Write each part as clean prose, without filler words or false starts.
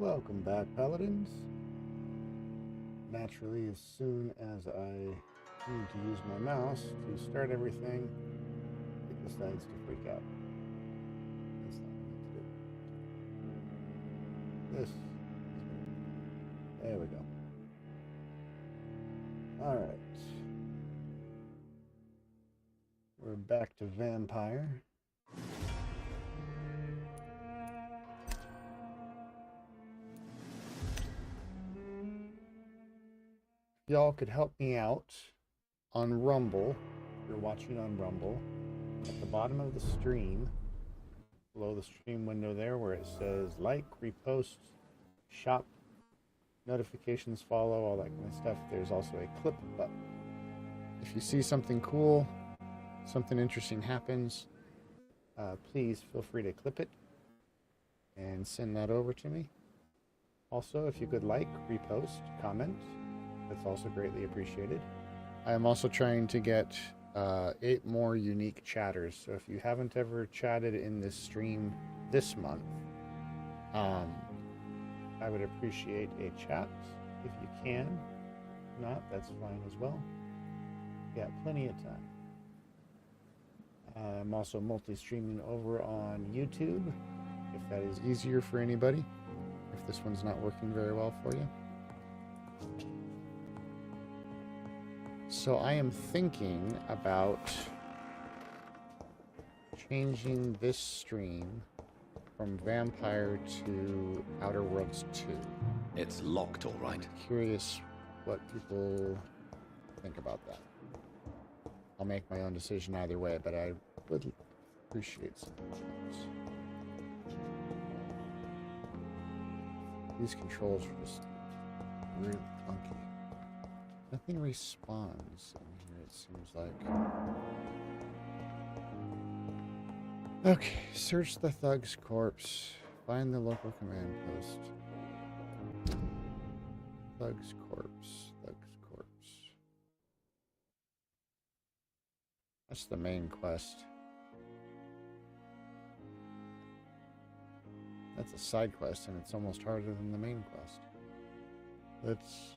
Welcome back, Paladins. Naturally, as soon as I need to use my mouse to start everything, it decides to freak out. That's not what I meant to do. This. There we go. Alright. We're back to Vampyr. Y'all could help me out on Rumble. If you're watching on Rumble, at the bottom of the stream, below the stream window there where it says like, repost, shop, notifications, follow, all that kind of stuff, there's also a clip button. If you see something cool, something interesting happens, please feel free to clip it and send that over to me. Also, if you could like, repost, comment, that's also greatly appreciated. I am also trying to get 8 more unique chatters. So if you haven't ever chatted in this stream this month, I would appreciate a chat if you can. If not, that's fine as well. Yeah, plenty of time. I'm also multi-streaming over on YouTube, if that is easier for anybody, if this one's not working very well for you. So I am thinking about changing this stream from Vampyr to Outer Worlds 2. It's locked, all right. I'm curious what people think about that. I'll make my own decision either way, but I would appreciate some comments. These controls are just really clunky. Nothing respawns in here, it seems like. Okay, search the thug's corpse. Find the local command post. Thug's corpse. Thug's corpse. That's the main quest. That's a side quest, and it's almost harder than the main quest. Let's,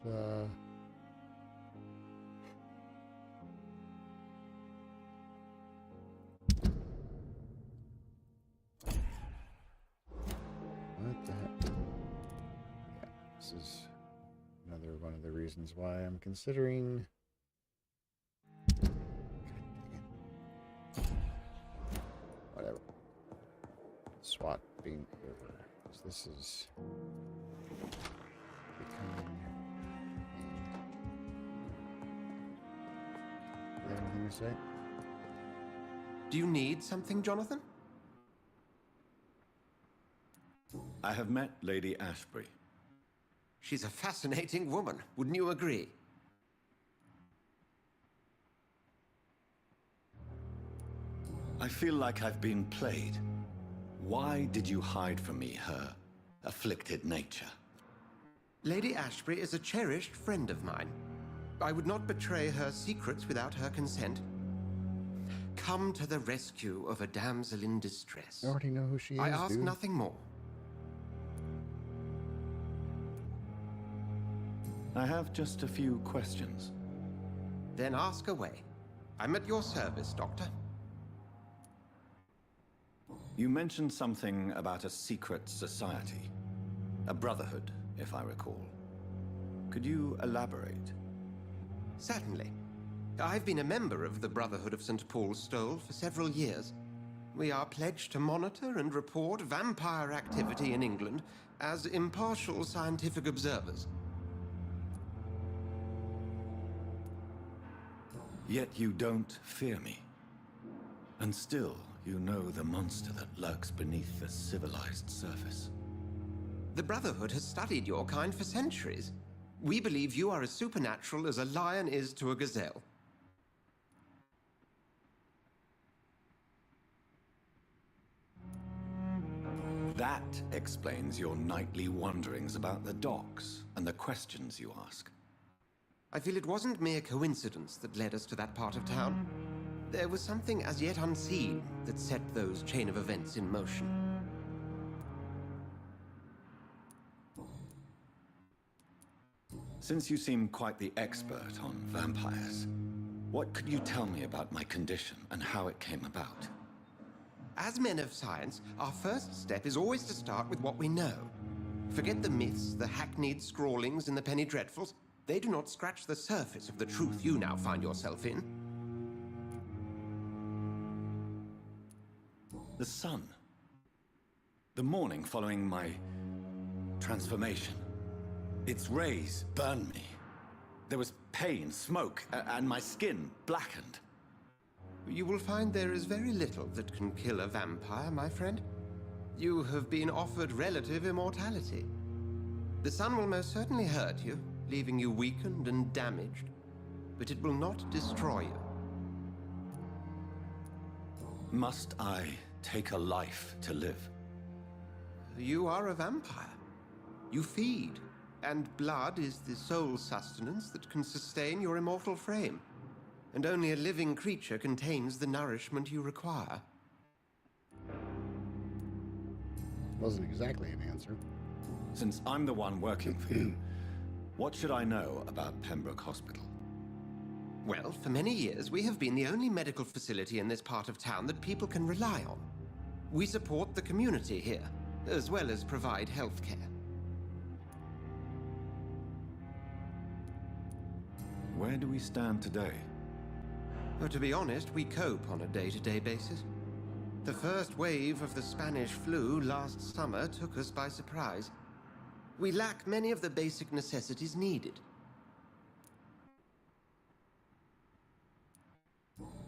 what the heck? Yeah, this is another one of the reasons why I'm considering... Whatever. SWAT being over. Because this is becoming... You have anything to say? Do you need something, Jonathan? I have met Lady Ashbury. She's a fascinating woman, wouldn't you agree? I feel like I've been played. Why did you hide from me her afflicted nature? Lady Ashbury is a cherished friend of mine. I would not betray her secrets without her consent. Come to the rescue of a damsel in distress. I already know who she is, I ask dude. nothing more. I have just a few questions. Then ask away. I'm at your service, Doctor. You mentioned something about a secret society. A brotherhood, if I recall. Could you elaborate? Certainly. I've been a member of the Brotherhood of St. Paul's Stole for several years. We are pledged to monitor and report vampire activity in England as impartial scientific observers. Yet you don't fear me. And still, you know the monster that lurks beneath the civilized surface. The Brotherhood has studied your kind for centuries. We believe you are as supernatural as a lion is to a gazelle. That explains your nightly wanderings about the docks and the questions you ask. I feel it wasn't mere coincidence that led us to that part of town. There was something as yet unseen that set those chain of events in motion. Since you seem quite the expert on vampires, what could you tell me about my condition and how it came about? As men of science, our first step is always to start with what we know. Forget the myths, the hackneyed scrawlings in the penny dreadfuls. They do not scratch the surface of the truth you now find yourself in. The sun. The morning following my transformation. Its rays burned me. There was pain, smoke, and my skin blackened. You will find there is very little that can kill a vampire, my friend. You have been offered relative immortality. The sun will most certainly hurt you, leaving you weakened and damaged, but it will not destroy you. Must I take a life to live? You are a vampire. You feed, and blood is the sole sustenance that can sustain your immortal frame. And only a living creature contains the nourishment you require. Wasn't exactly an answer. Since I'm the one working for you, what should I know about Pembroke Hospital? Well, for many years, we have been the only medical facility in this part of town that people can rely on. We support the community here, as well as provide health care. Where do we stand today? But to be honest, we cope on a day-to-day basis. The first wave of the Spanish flu last summer took us by surprise. We lack many of the basic necessities needed.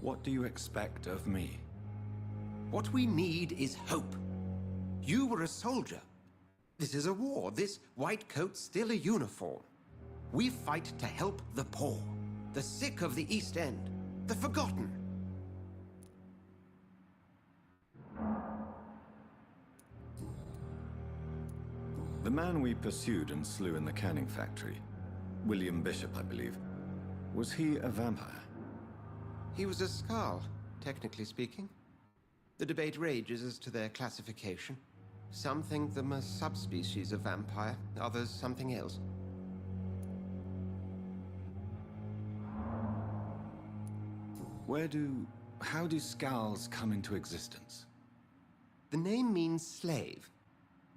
What do you expect of me? What we need is hope. You were a soldier. This is a war. This white coat's still a uniform. We fight to help the poor, the sick of the East End, the forgotten. The man we pursued and slew in the canning factory, William Bishop, I believe, was he a vampire? He was a Skald, technically speaking. The debate rages as to their classification. Some think them a subspecies of vampire, others something else. How do Skalds come into existence? The name means slave.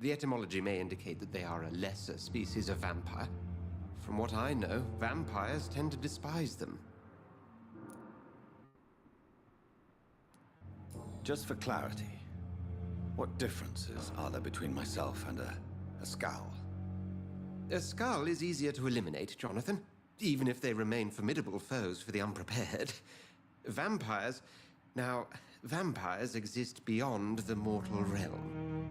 The etymology may indicate that they are a lesser species of vampire. From what I know, vampires tend to despise them. Just for clarity, what differences are there between myself and a Skald? A Skull is easier to eliminate, Jonathan, even if they remain formidable foes for the unprepared. Vampires... Now, vampires exist beyond the mortal realm.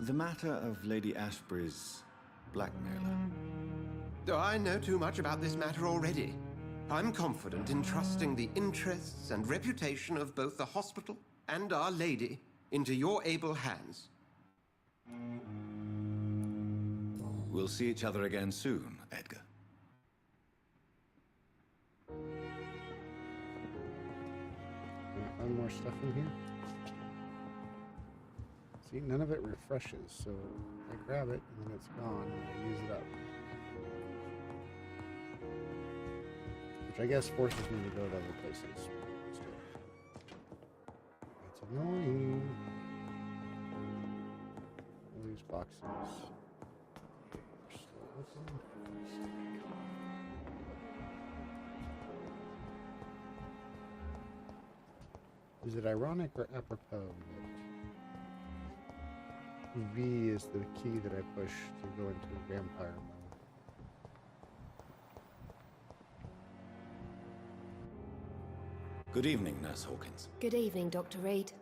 The matter of Lady Ashbury's blackmailer. Oh, I know too much about this matter already. I'm confident in trusting the interests and reputation of both the hospital and Our Lady into your able hands. We'll see each other again soon, Edgar. Can I find more stuff in here? See, none of it refreshes, so I grab it and then it's gone and I use it up. Which I guess forces me to go to other places. It's annoying. All these boxes. They're still open. Is it ironic or apropos that V is the key that I push to go into vampire mode? Good evening, Nurse Hawkins. Good evening, Dr. Reed.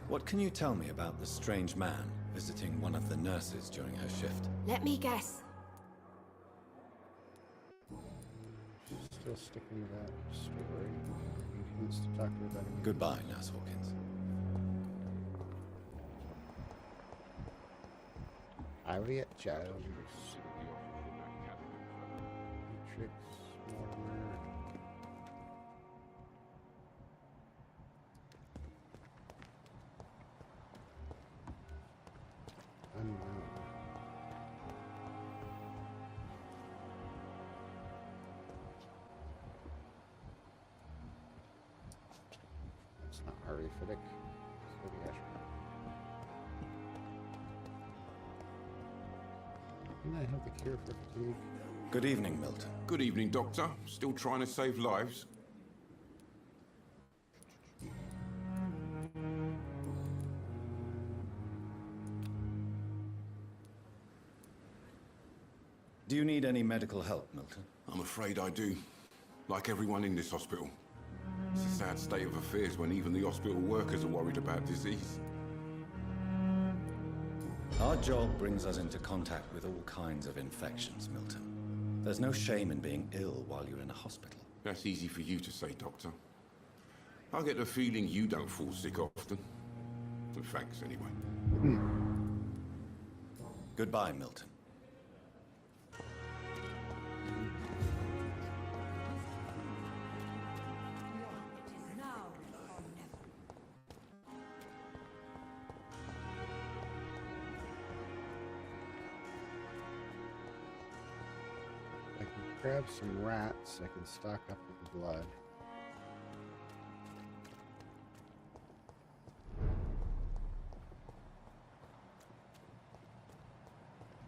What can you tell me about the strange man visiting one of the nurses during her shift? Let me guess. Still sticking to that story. He wants to talk to me about it. Goodbye, Nurse Hawkins. Harriet Jones. Matrix, Mortimer. It's not Harvey Fiddick. Didn't I have the cure for fatigue? Good evening, Milton. Good evening, Doctor. Still trying to save lives? Do you need any medical help, Milton? I'm afraid I do. Like everyone in this hospital. It's a sad state of affairs when even the hospital workers are worried about disease. Our job brings us into contact with all kinds of infections, Milton. There's no shame in being ill while you're in a hospital. That's easy for you to say, Doctor. I get the feeling you don't fall sick often. And thanks, anyway. Goodbye, Milton. I can grab some rats. I can stock up with blood.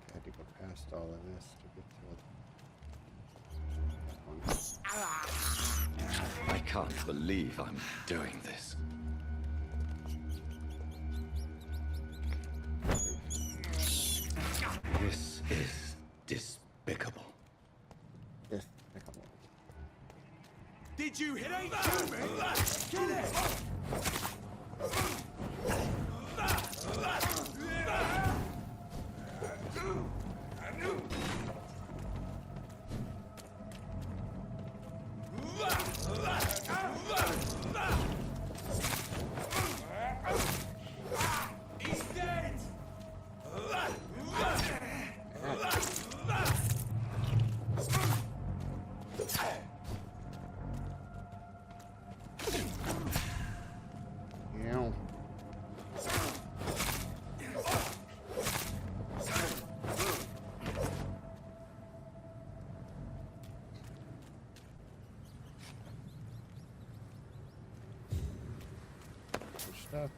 I had to go past all of this to get to that one. I can't believe I'm doing this. This is despicable. Despicable. Did you hit me? Kill it! He's dead! Ow. Good stuff.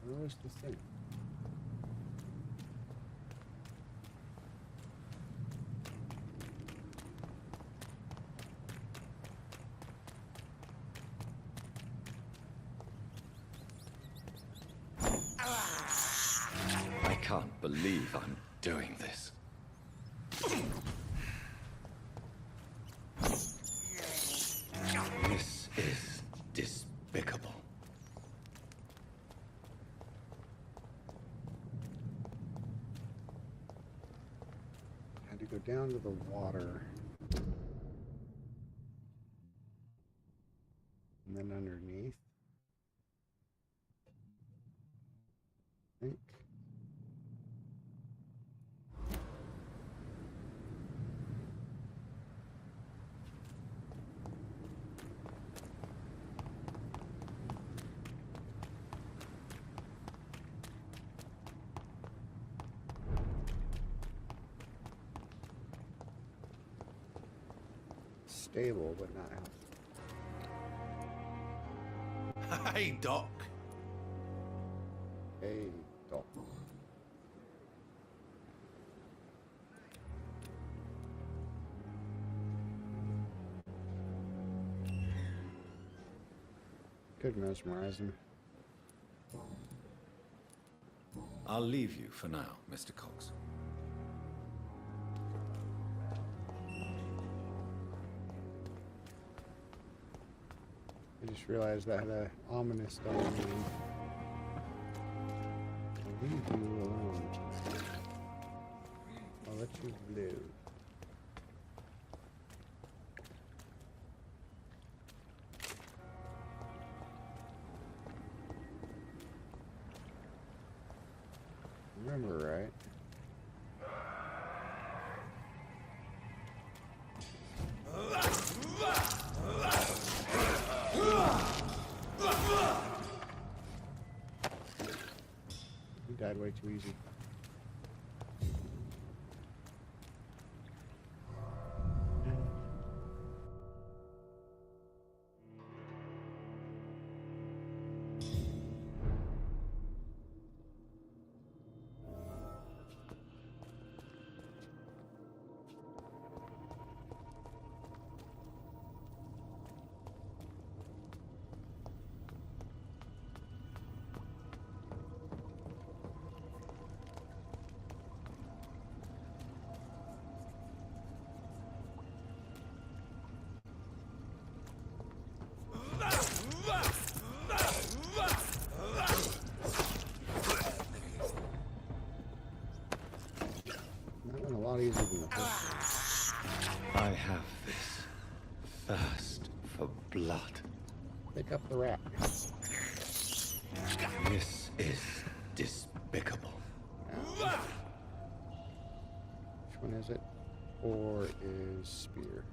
Where's the thing? I can't believe I'm doing this. This is despicable. Had to go down to the water. And then underneath. I think. Stable, but not healthy. Hey, Doc. Hey, doc. Could mesmerize him. I'll leave you for now, Mr. Cox. I just realized that had an ominous double meaning. I'll leave you alone. I'll let you live. Remember right. He died way too easy. That went a lot easier than the first one. I have this thirst for blood. Pick up the rat. This is despicable. Which one is it? Or is spear?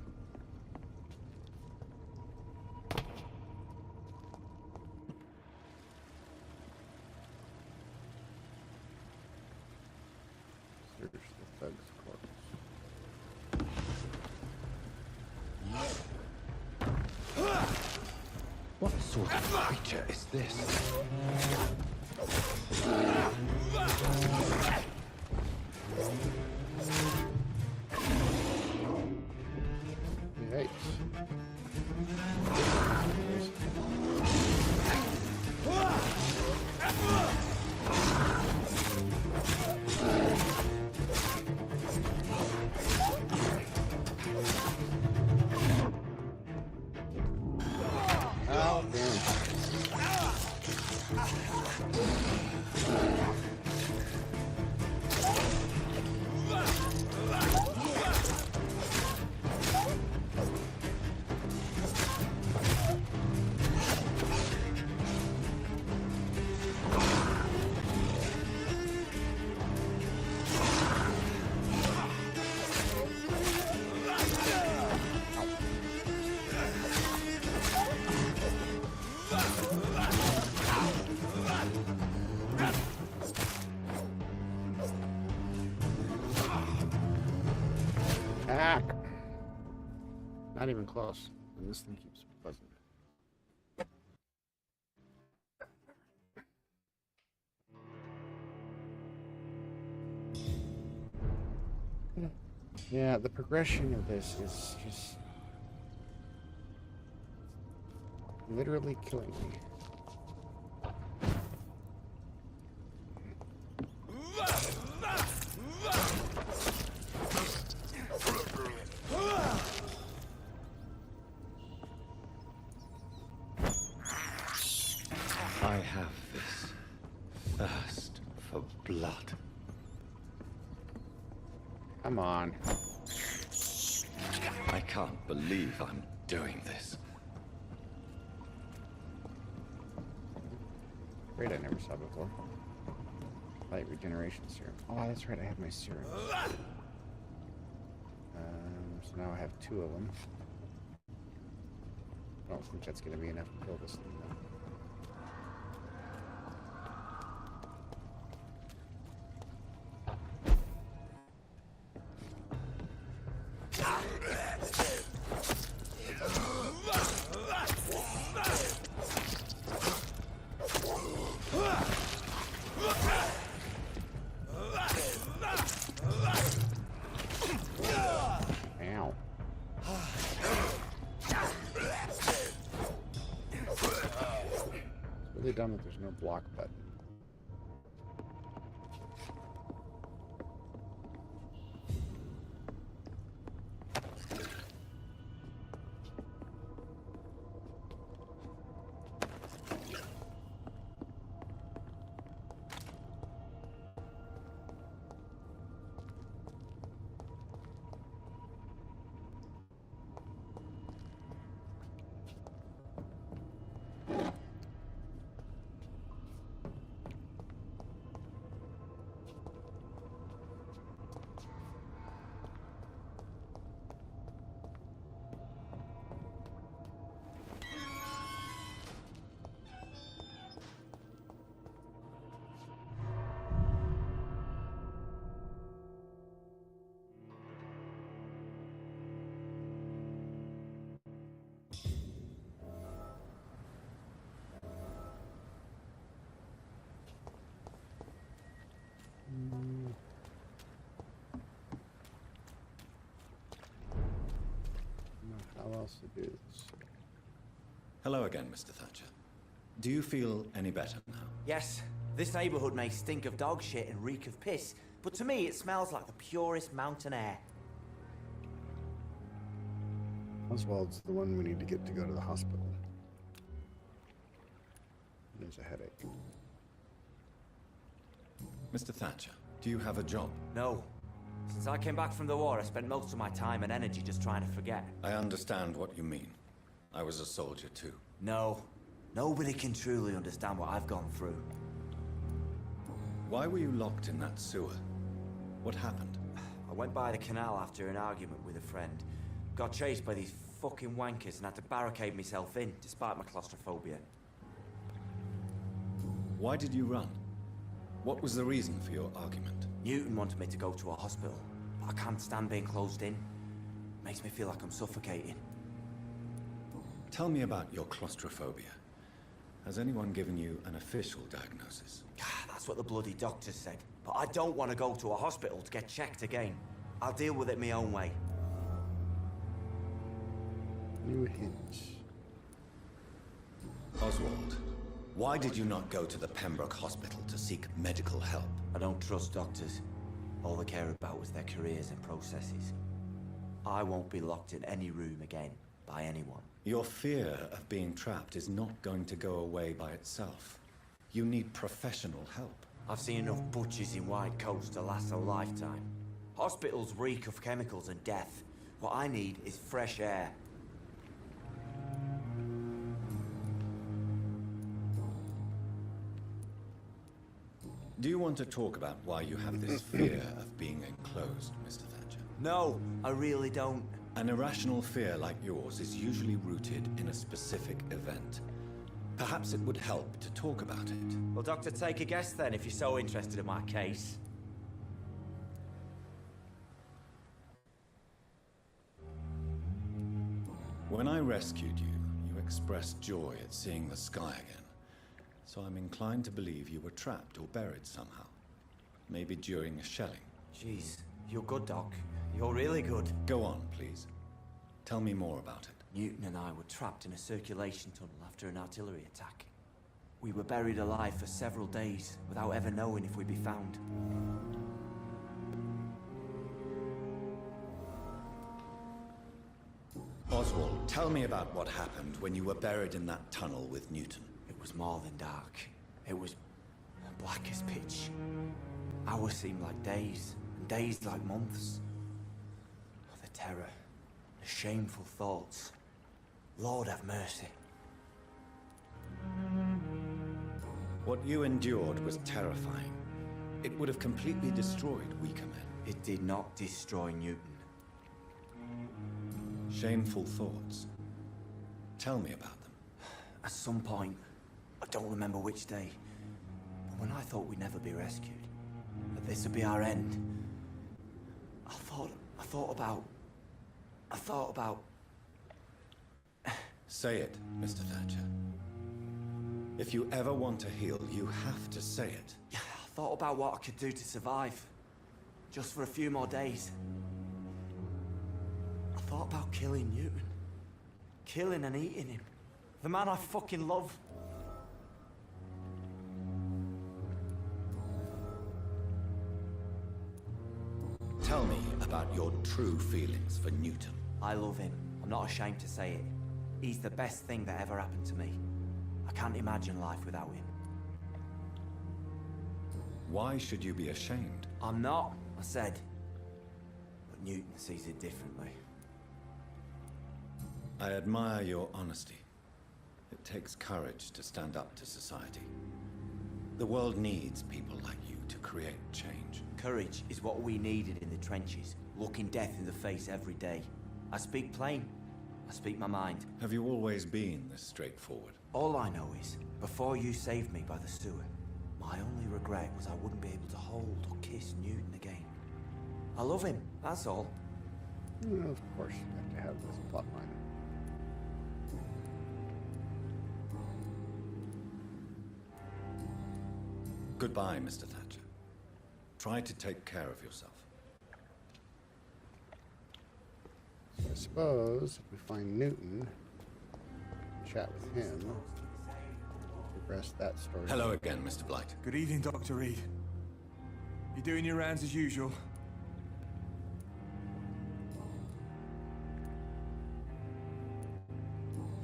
Search the thug's corpse. What sort of creature is this? Yikes. Oh, damn. Ah! Not even close. And this thing keeps buzzing. Yeah, the progression of this is just literally killing me. I have this thirst for blood. Come on. I can't believe I'm doing this. Great, I never saw before. Light regeneration serum. Oh, that's right, I have my serums. So now I have 2 of them. I don't think that's going to be enough to kill this thing, though. Ow. It's really dumb that there's no block button. is. Hello again, Mr. Thatcher. Do you feel any better now? Yes, this neighborhood may stink of dog shit and reek of piss, but to me it smells like the purest mountain air. Oswald's the one we need to get to go to the hospital. There's a headache. Mr. Thatcher, do you have a job? No. Since I came back from the war, I spent most of my time and energy just trying to forget. I understand what you mean. I was a soldier too. No. Nobody can truly understand what I've gone through. Why were you locked in that sewer? What happened? I went by the canal after an argument with a friend. Got chased by these fucking wankers and had to barricade myself in, despite my claustrophobia. Why did you run? What was the reason for your argument? Newton wanted me to go to a hospital, but I can't stand being closed in. Makes me feel like I'm suffocating. Tell me about your claustrophobia. Has anyone given you an official diagnosis? That's what the bloody doctor said. But I don't want to go to a hospital to get checked again. I'll deal with it my own way. New hint. Oswald, why did you not go to the Pembroke Hospital to seek medical help? I don't trust doctors. All they care about was their careers and processes. I won't be locked in any room again by anyone. Your fear of being trapped is not going to go away by itself. You need professional help. I've seen enough butchers in white coats to last a lifetime. Hospitals reek of chemicals and death. What I need is fresh air. Do you want to talk about why you have this fear of being enclosed, Mr. Thatcher? No, I really don't. An irrational fear like yours is usually rooted in a specific event. Perhaps it would help to talk about it. Well, Doctor, take a guess then if you're so interested in my case. When I rescued you, you expressed joy at seeing the sky again. So I'm inclined to believe you were trapped or buried somehow. Maybe during a shelling. Jeez, you're good, Doc. You're really good. Go on, please. Tell me more about it. Newton and I were trapped in a circulation tunnel after an artillery attack. We were buried alive for several days without ever knowing if we'd be found. Oswald, tell me about what happened when you were buried in that tunnel with Newton. It was more than dark. It was black as pitch. Hours seemed like days, and days like months. The terror, the shameful thoughts. Lord have mercy. What you endured was terrifying. It would have completely destroyed weaker men. It did not destroy Newton. Shameful thoughts. Tell me about them. At some point, I don't remember which day, but when I thought we'd never be rescued, that this would be our end, I thought about... Say it, Mr. Thatcher. If you ever want to heal, you have to say it. Yeah, I thought about what I could do to survive. Just for a few more days. I thought about killing Newton. Killing and eating him. The man I fucking love. Tell me about your true feelings for Newton. I love him. I'm not ashamed to say it. He's the best thing that ever happened to me. I can't imagine life without him. Why should you be ashamed? I'm not, I said. But Newton sees it differently. I admire your honesty. It takes courage to stand up to society. The world needs people like you to create change. Courage is what we needed in the trenches, looking death in the face every day. I speak plain. I speak my mind. Have you always been this straightforward? All I know is, before you saved me by the sewer, my only regret was I wouldn't be able to hold or kiss Newton again. I love him, that's all. Well, of course, you have to have this plot line. Goodbye, Mr. Thatcher. Try to take care of yourself. So I suppose if we find Newton, chat with him, progress that story. Hello again, Mr. Blight. Good evening, Dr. Reed. You doing your rounds as usual?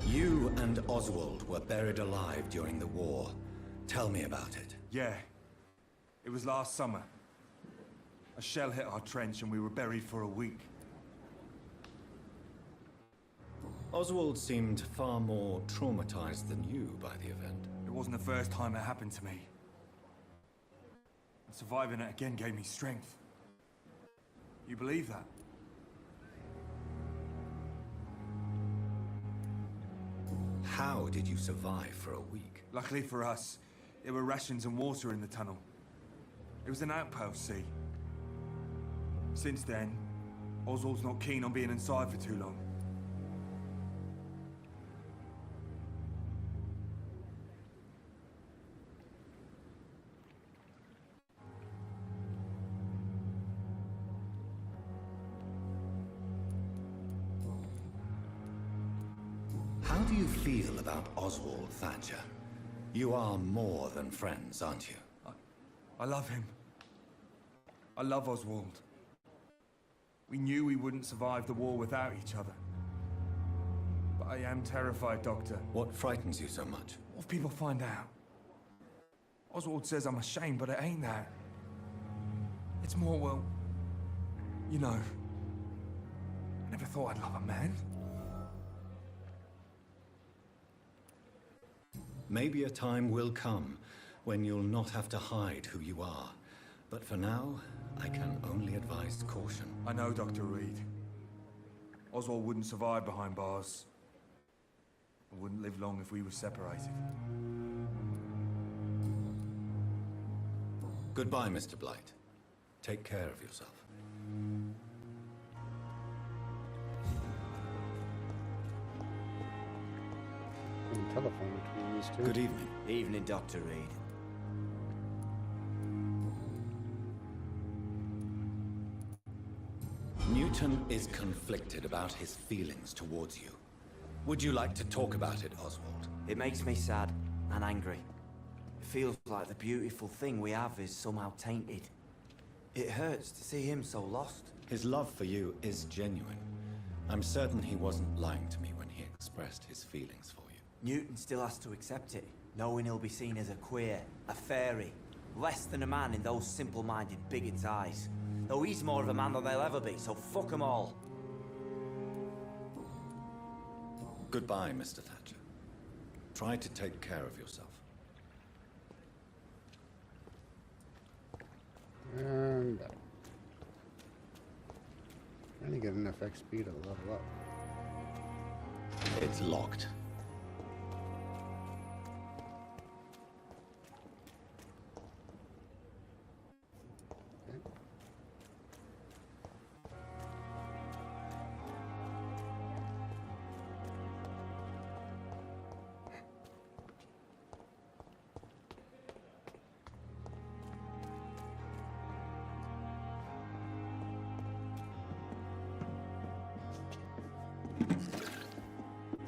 You and Oswald were buried alive during the war. Tell me about it. Yeah. It was last summer. A shell hit our trench and we were buried for a week. Oswald seemed far more traumatized than you by the event. It wasn't the first time it happened to me. And surviving it again gave me strength. You believe that? How did you survive for a week? Luckily for us, there were rations and water in the tunnel. It was an outpost, see? Since then, Oswald's not keen on being inside for too long. How do you feel about Oswald, Thatcher? You are more than friends, aren't you? I love him. I love Oswald. We knew we wouldn't survive the war without each other. But I am terrified, Doctor. What frightens you so much? What if people find out? Oswald says I'm ashamed, but it ain't that. It's more, well, you know, I never thought I'd love a man. Maybe a time will come when you'll not have to hide who you are. But for now, I can only advise caution. I know, Dr. Reed. Oswald wouldn't survive behind bars. And wouldn't live long if we were separated. Goodbye, Mr. Blight. Take care of yourself. Telephone between these two. Good evening. Evening, Dr. Reed. Newton is conflicted about his feelings towards you. Would you like to talk about it, Oswald? It makes me sad and angry. It feels like the beautiful thing we have is somehow tainted. It hurts to see him so lost. His love for you is genuine. I'm certain he wasn't lying to me when he expressed his feelings for you. Newton still has to accept it, knowing he'll be seen as a queer, a fairy, less than a man in those simple-minded bigots' eyes. Though he's more of a man than they'll ever be, so fuck 'em all. Goodbye, Mr. Thatcher. Try to take care of yourself. And trying to get enough XP to level up. It's locked.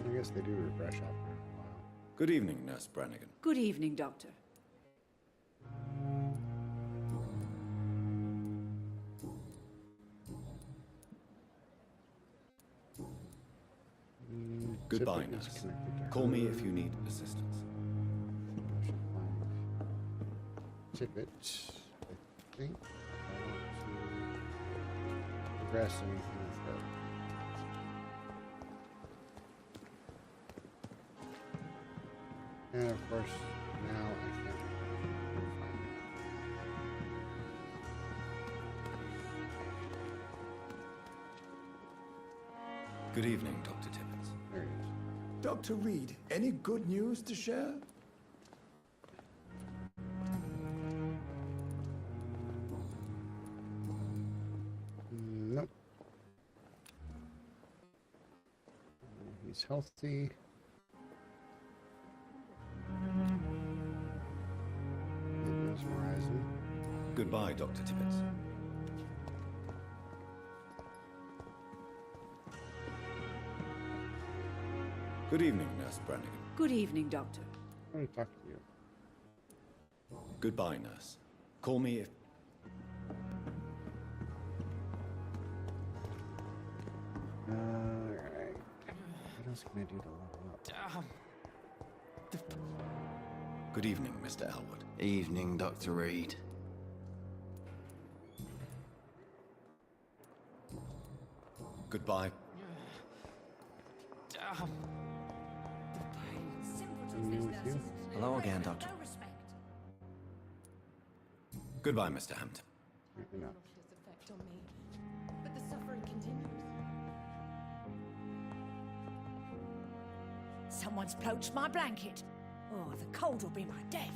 I guess they do refresh after a while. Good evening, Nurse Brannigan. Good evening, Doctor. Goodbye, Tippett is Nurse. connected to Call me her. if you need assistance. I should find Tippett, I think. I want to progress anything with her. And of course, now I can't find it. Good evening, Dr. Tippett. There it is. Dr. Reed, any good news to share? Nope. He's healthy. There goes Horizon. Goodbye, Dr. Tippett. Good evening, Nurse Brannigan. Good evening, Doctor. I want to talk to you. Goodbye, Nurse. Call me if... Alright. What else can I do to level up? Good evening, Mr. Elwood. Evening, Dr. Reed. Goodbye. I'm new with you. Hello again, Doctor. Goodbye, Mr. Hampton. Apparently not. His effect on me, but the suffering continues. Someone's poached my blanket. Oh, the cold will be my death.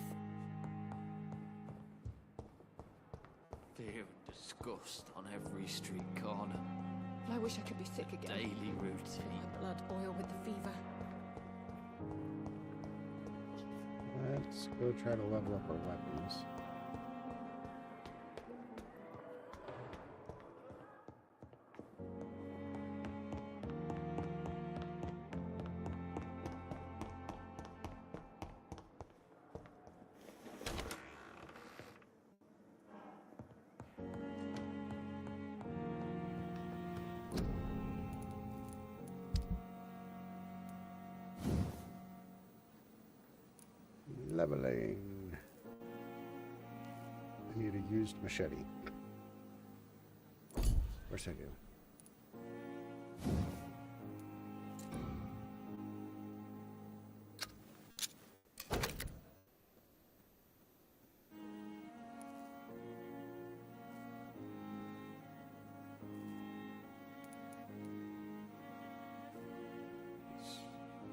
Fear and disgust on every street corner. I wish I could be sick again. Daily Feel routine. my blood boil with the fever. Let's go try to level up our weapons. Leveling. I need a used machete. Of course I do.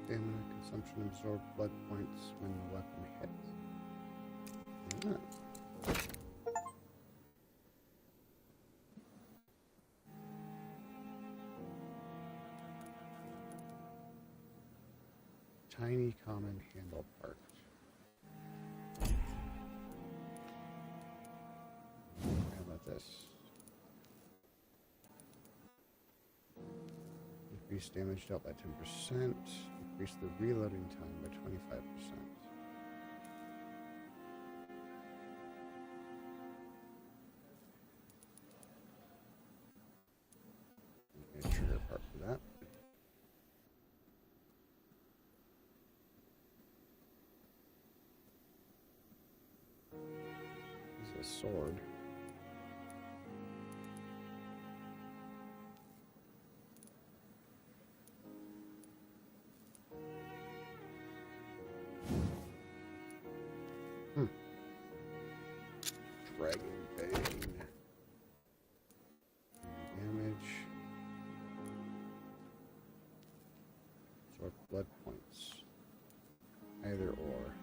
Stamina consumption absorb blood points when the weapon hits. Tiny common handle part. How about this? Increase damage dealt by 10%. Increase the reloading time by 25%. Okay, trigger part for that. This is a sword. Dragon Bane. Damage. Absorb blood points. Either or.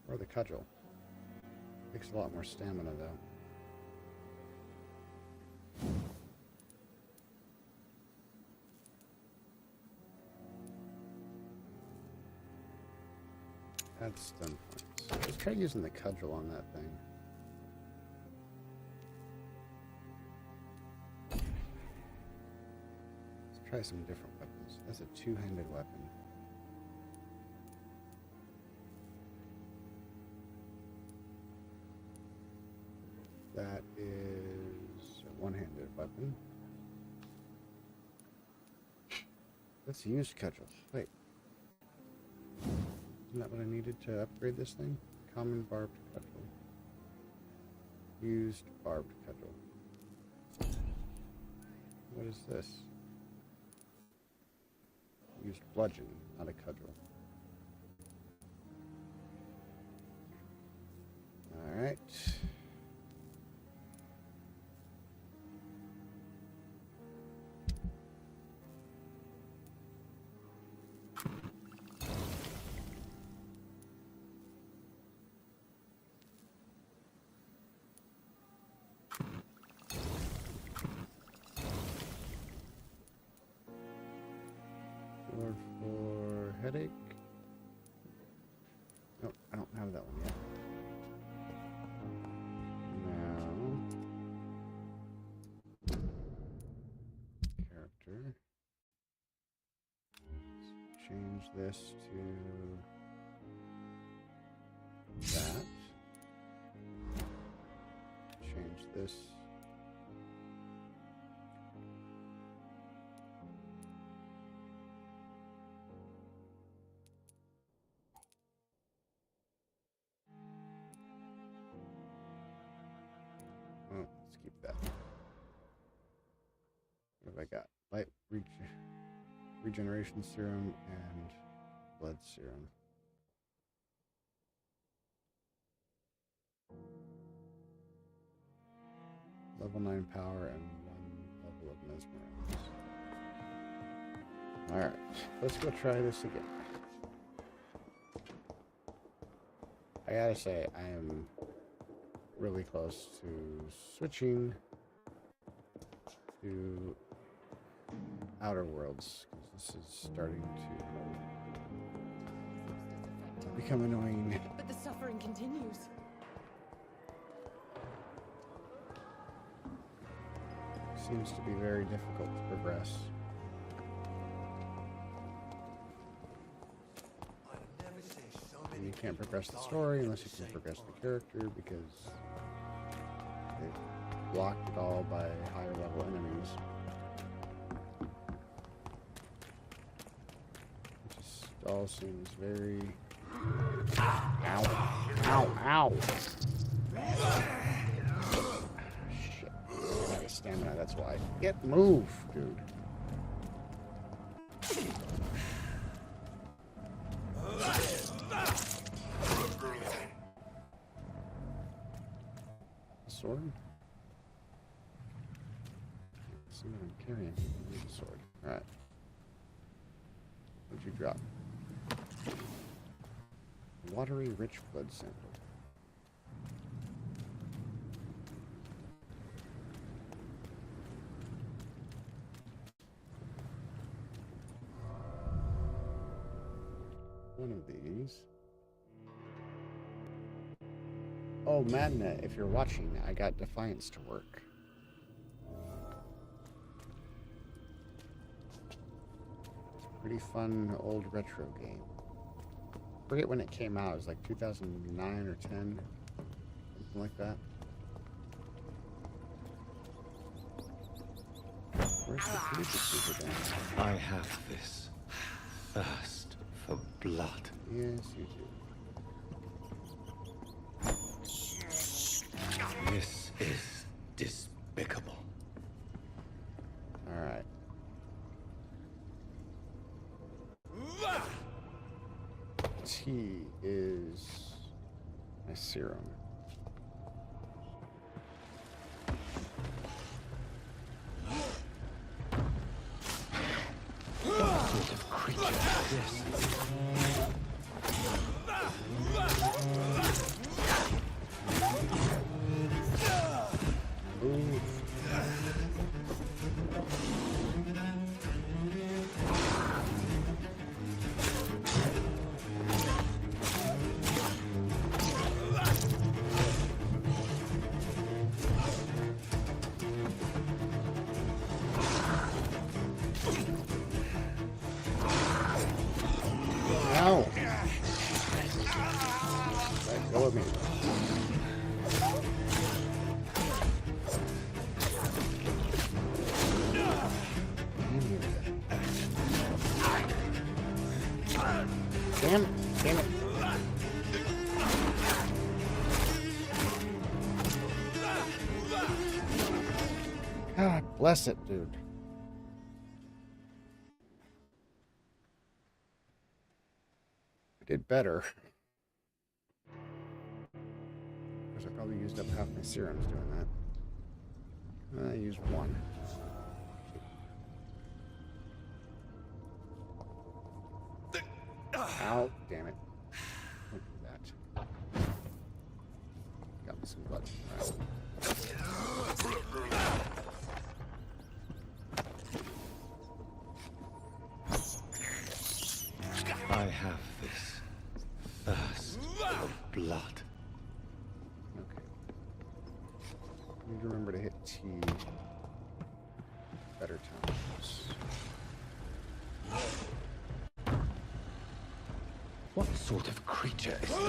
Or the cudgel. Takes a lot more stamina, though. Add stun points. Let's try using the cudgel on that thing. Let's try some different weapons. That's a two-handed weapon. That is a one-handed weapon. Let's use cudgel. Wait. Isn't that what I needed to upgrade this thing? Common barbed cudgel. Used barbed cudgel. What is this? Used bludgeon, not a cudgel. Alright. Sword for headache. Nope, I don't have that one yet. Now, character. Let's change this to that. Change this. Oh, let's keep that. What have I got? Light regeneration serum and blood serum. Level 9 power and 1 level of mesmerize. Alright, let's go try this again. I gotta say, I am really close to switching to Outer Worlds, because this is starting to become annoying. But the suffering continues. Seems to be very difficult to progress. And you can't progress the story unless you can progress the character, because they've blocked it all by higher level enemies. It just all seems very... Ow! Ow! Ow! Shit. I'm out of stamina, that's why. Move, dude. Sword? See what I'm carrying. I need a sword. Alright. What'd you drop? Watery rich blood sample. One of these. Oh, Madna, if you're watching, I got Defiance to work. It's a pretty fun old retro game. I forget when it came out. It was like 2009 or 10, something like that. Where's the Fugitive then? I have this thirst for blood. Yes, you do. This is despicable. All right. T is my serum. Ow! Let go of me. Damn it. Damn it. God bless it, dude. I did better. Because I probably used up half my serums doing that. I used one. Ow, damn it. Don't do that. Got me some blood. All right. I have this thirst of blood. Okay. Need to remember to hit T better times. What sort of creature is this?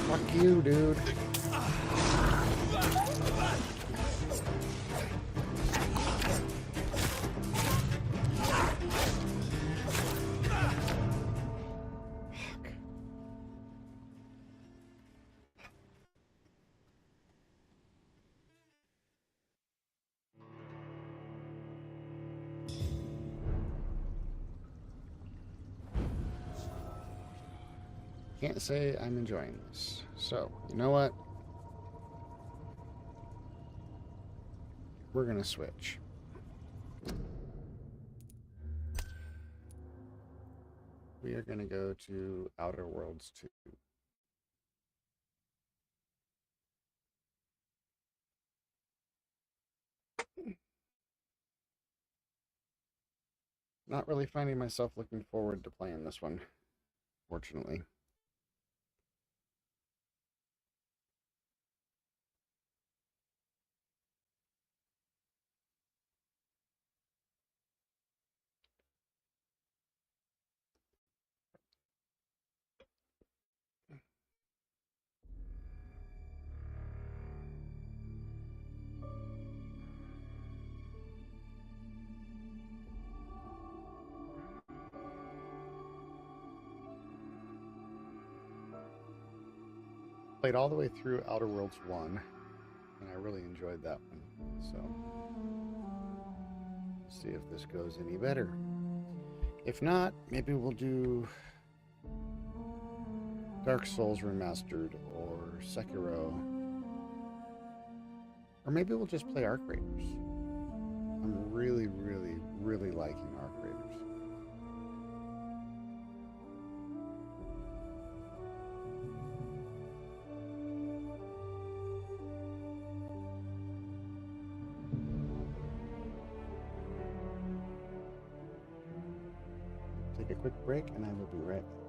Fuck you, dude. Can't say I'm enjoying this. So, you know what? We're gonna switch. We are gonna go to Outer Worlds 2. Not really finding myself looking forward to playing this one, fortunately. Played all the way through Outer Worlds 1, and I really enjoyed that one. So, let's see if this goes any better. If not, maybe we'll do Dark Souls Remastered or Sekiro. Or maybe we'll just play Arc Raiders. I'm really, really, really liking Arc Raiders. Take a quick break and I will be right back.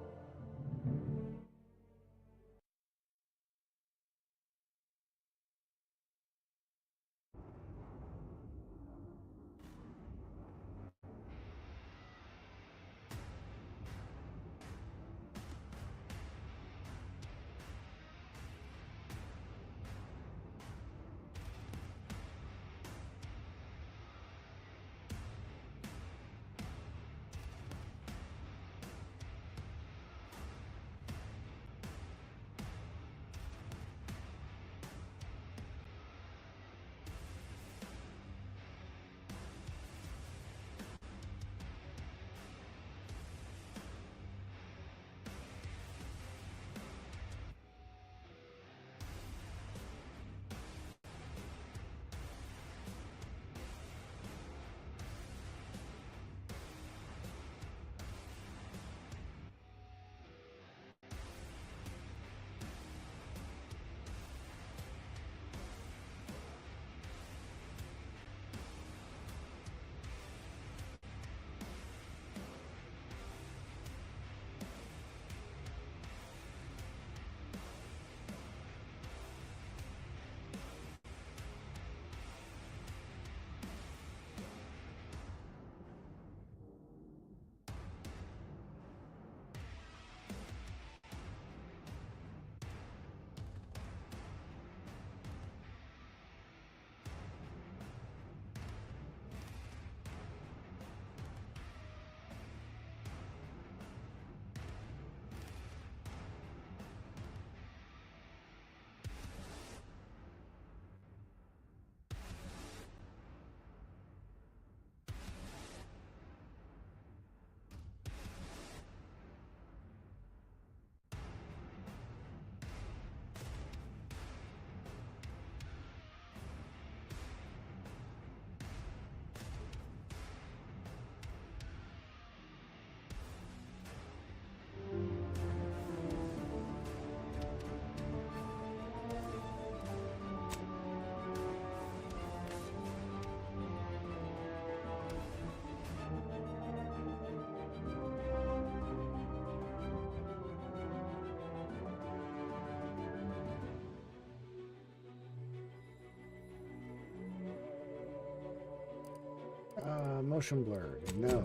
Motion blurred. No.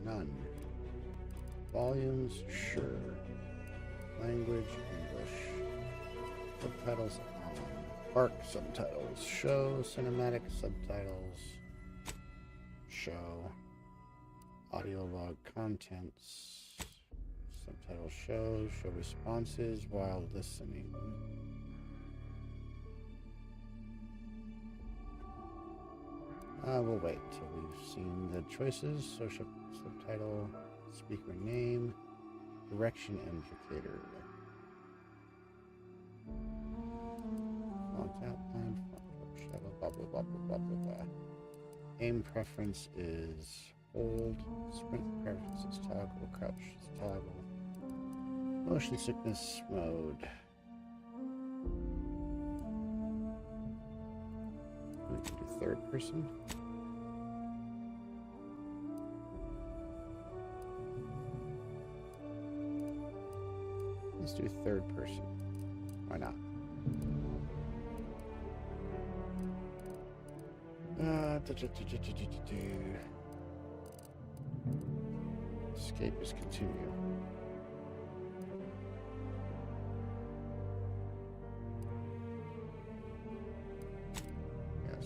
None. Volumes? Sure. Language? English. Subtitles on. Arc subtitles. Show. Cinematic subtitles. Show. Audio log contents. Subtitle show. Show responses while listening. We'll wait till we've seen the choices. Social subtitle, speaker name, direction indicator. Font outline, font shadow, blah blah blah blah blah blah blah. Aim preference is hold. Sprint preference is toggle. Crouch is toggle. Motion sickness mode. We can do third person. Let's do third person. Why not? Escape is continue. Yes.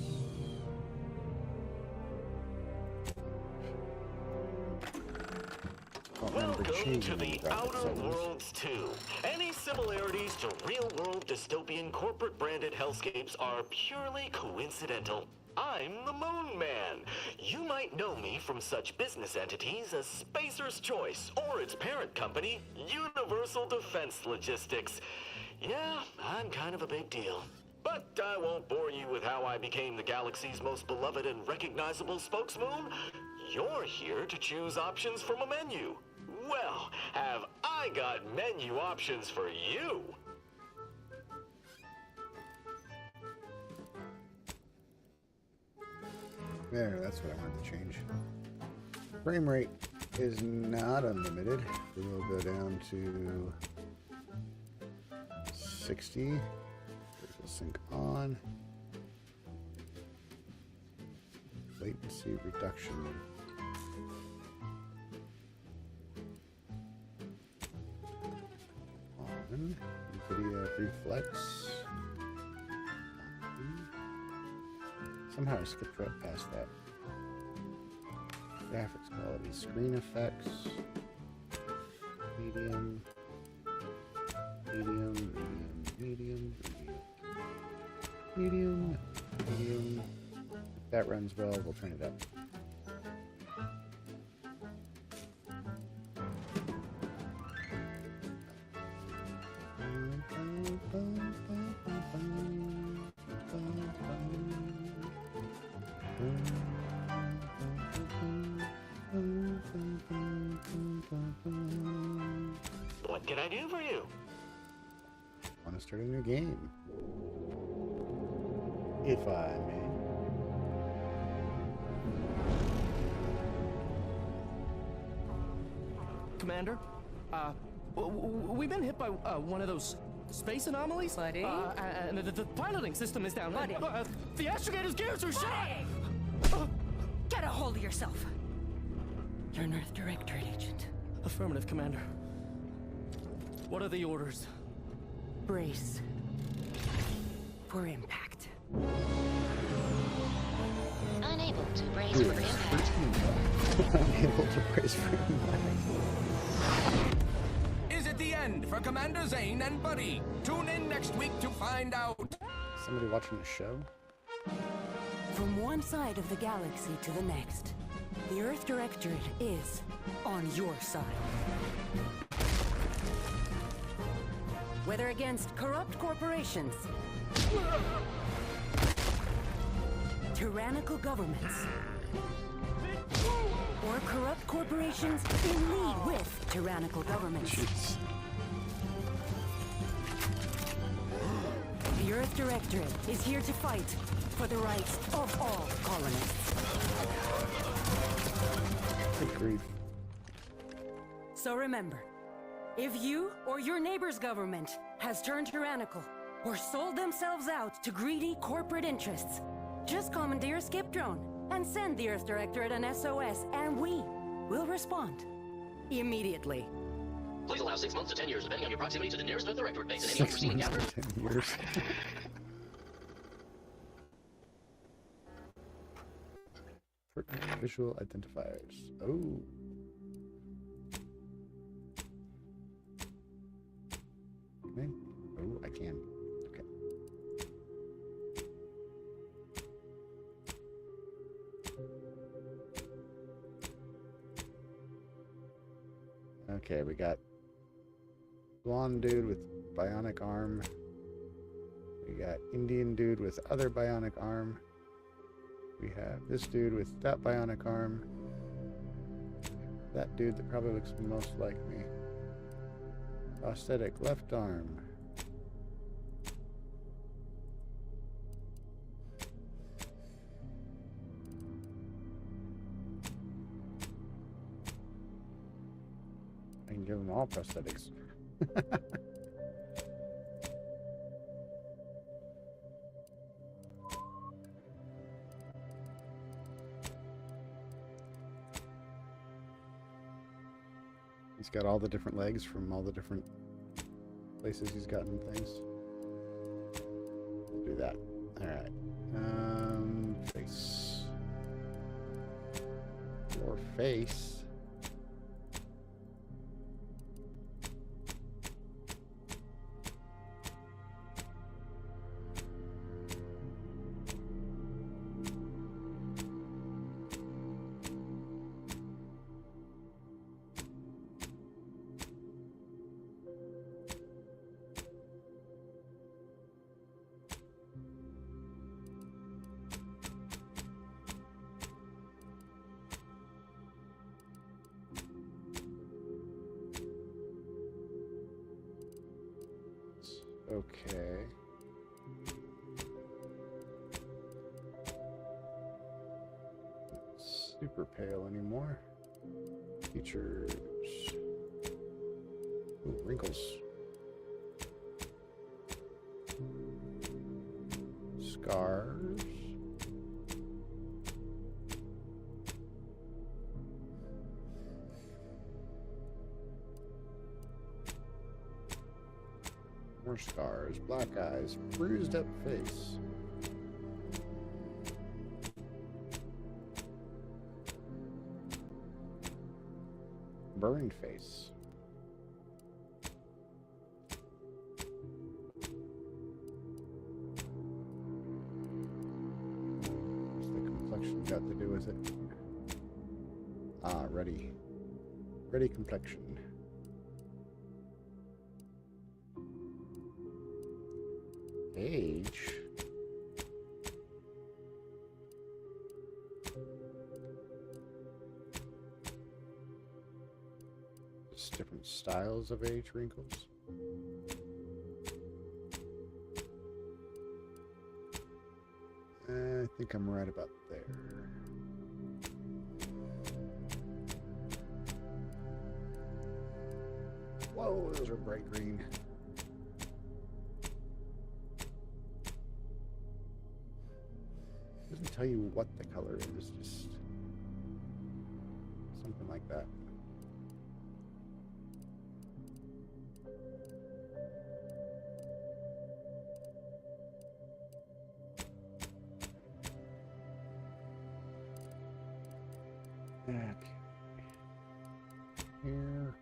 Welcome to the Outer Worlds 2. Any similarities to real-world dystopian corporate-branded hellscapes are purely coincidental. I'm the Moon Man. You might know me from such business entities as Spacer's Choice or its parent company, Universal Defense Logistics. Yeah, I'm kind of a big deal. But I won't bore you with how I became the galaxy's most beloved and recognizable spokesmoon. You're here to choose options from a menu. Well, have I got menu options for you? There, that's what I wanted to change. Frame rate is not unlimited. We'll go down to 60. This will sync on. Latency reduction. On. Video reflex. Somehow I skipped right past that. Graphics quality, screen effects, medium, medium, medium, medium, medium, medium. If that runs well, we'll turn it up. What can I do for you? Want to start a new game? If I may. Commander, we've been hit by one of those space anomalies. Buddy? And the piloting system is down. Buddy? The astrogator's gears are shot! Get a hold of yourself. You're an Earth Directorate agent. Affirmative, Commander. What are the orders? Brace for impact. Unable to brace for impact. Unable to brace for impact. Is it the end for Commander Zane and Buddy? Tune in next week to find out. Somebody watching the show? From one side of the galaxy to the next, the Earth Directorate is on your side. Whether against corrupt corporations, tyrannical governments, or corrupt corporations in league with tyrannical governments. Jeez. The Earth Directorate is here to fight for the rights of all colonists. Good grief. So remember, if you or your neighbor's government has turned tyrannical or sold themselves out to greedy corporate interests, just commandeer a skip drone and send the Earth Directorate an SOS, and we will respond immediately. Please allow 6 months to 10 years, depending on your proximity to the nearest Earth Directorate base and any unforeseen encounters. 10 years. Visual identifiers. Oh. Can I? Oh, I can. Okay. Okay, we got blonde dude with bionic arm. We got Indian dude with other bionic arm. We have this dude with that bionic arm. That dude that probably looks most like me. Prosthetic left arm. I can give them all prosthetics. He's got all the different legs from all the different places he's gotten things. We'll do that. Alright. Face. Your face. Okay. Not super pale anymore. Features. Ooh, wrinkles. Scars. More scars, black eyes, bruised up face. Burned face. What's the complexion got to do with it? Ah, ready. Ready complexion. Age. Just different styles of age wrinkles. I think I'm right about there. Whoa, those are bright green. Doesn't tell you what the color is, just something like that. Okay. Here.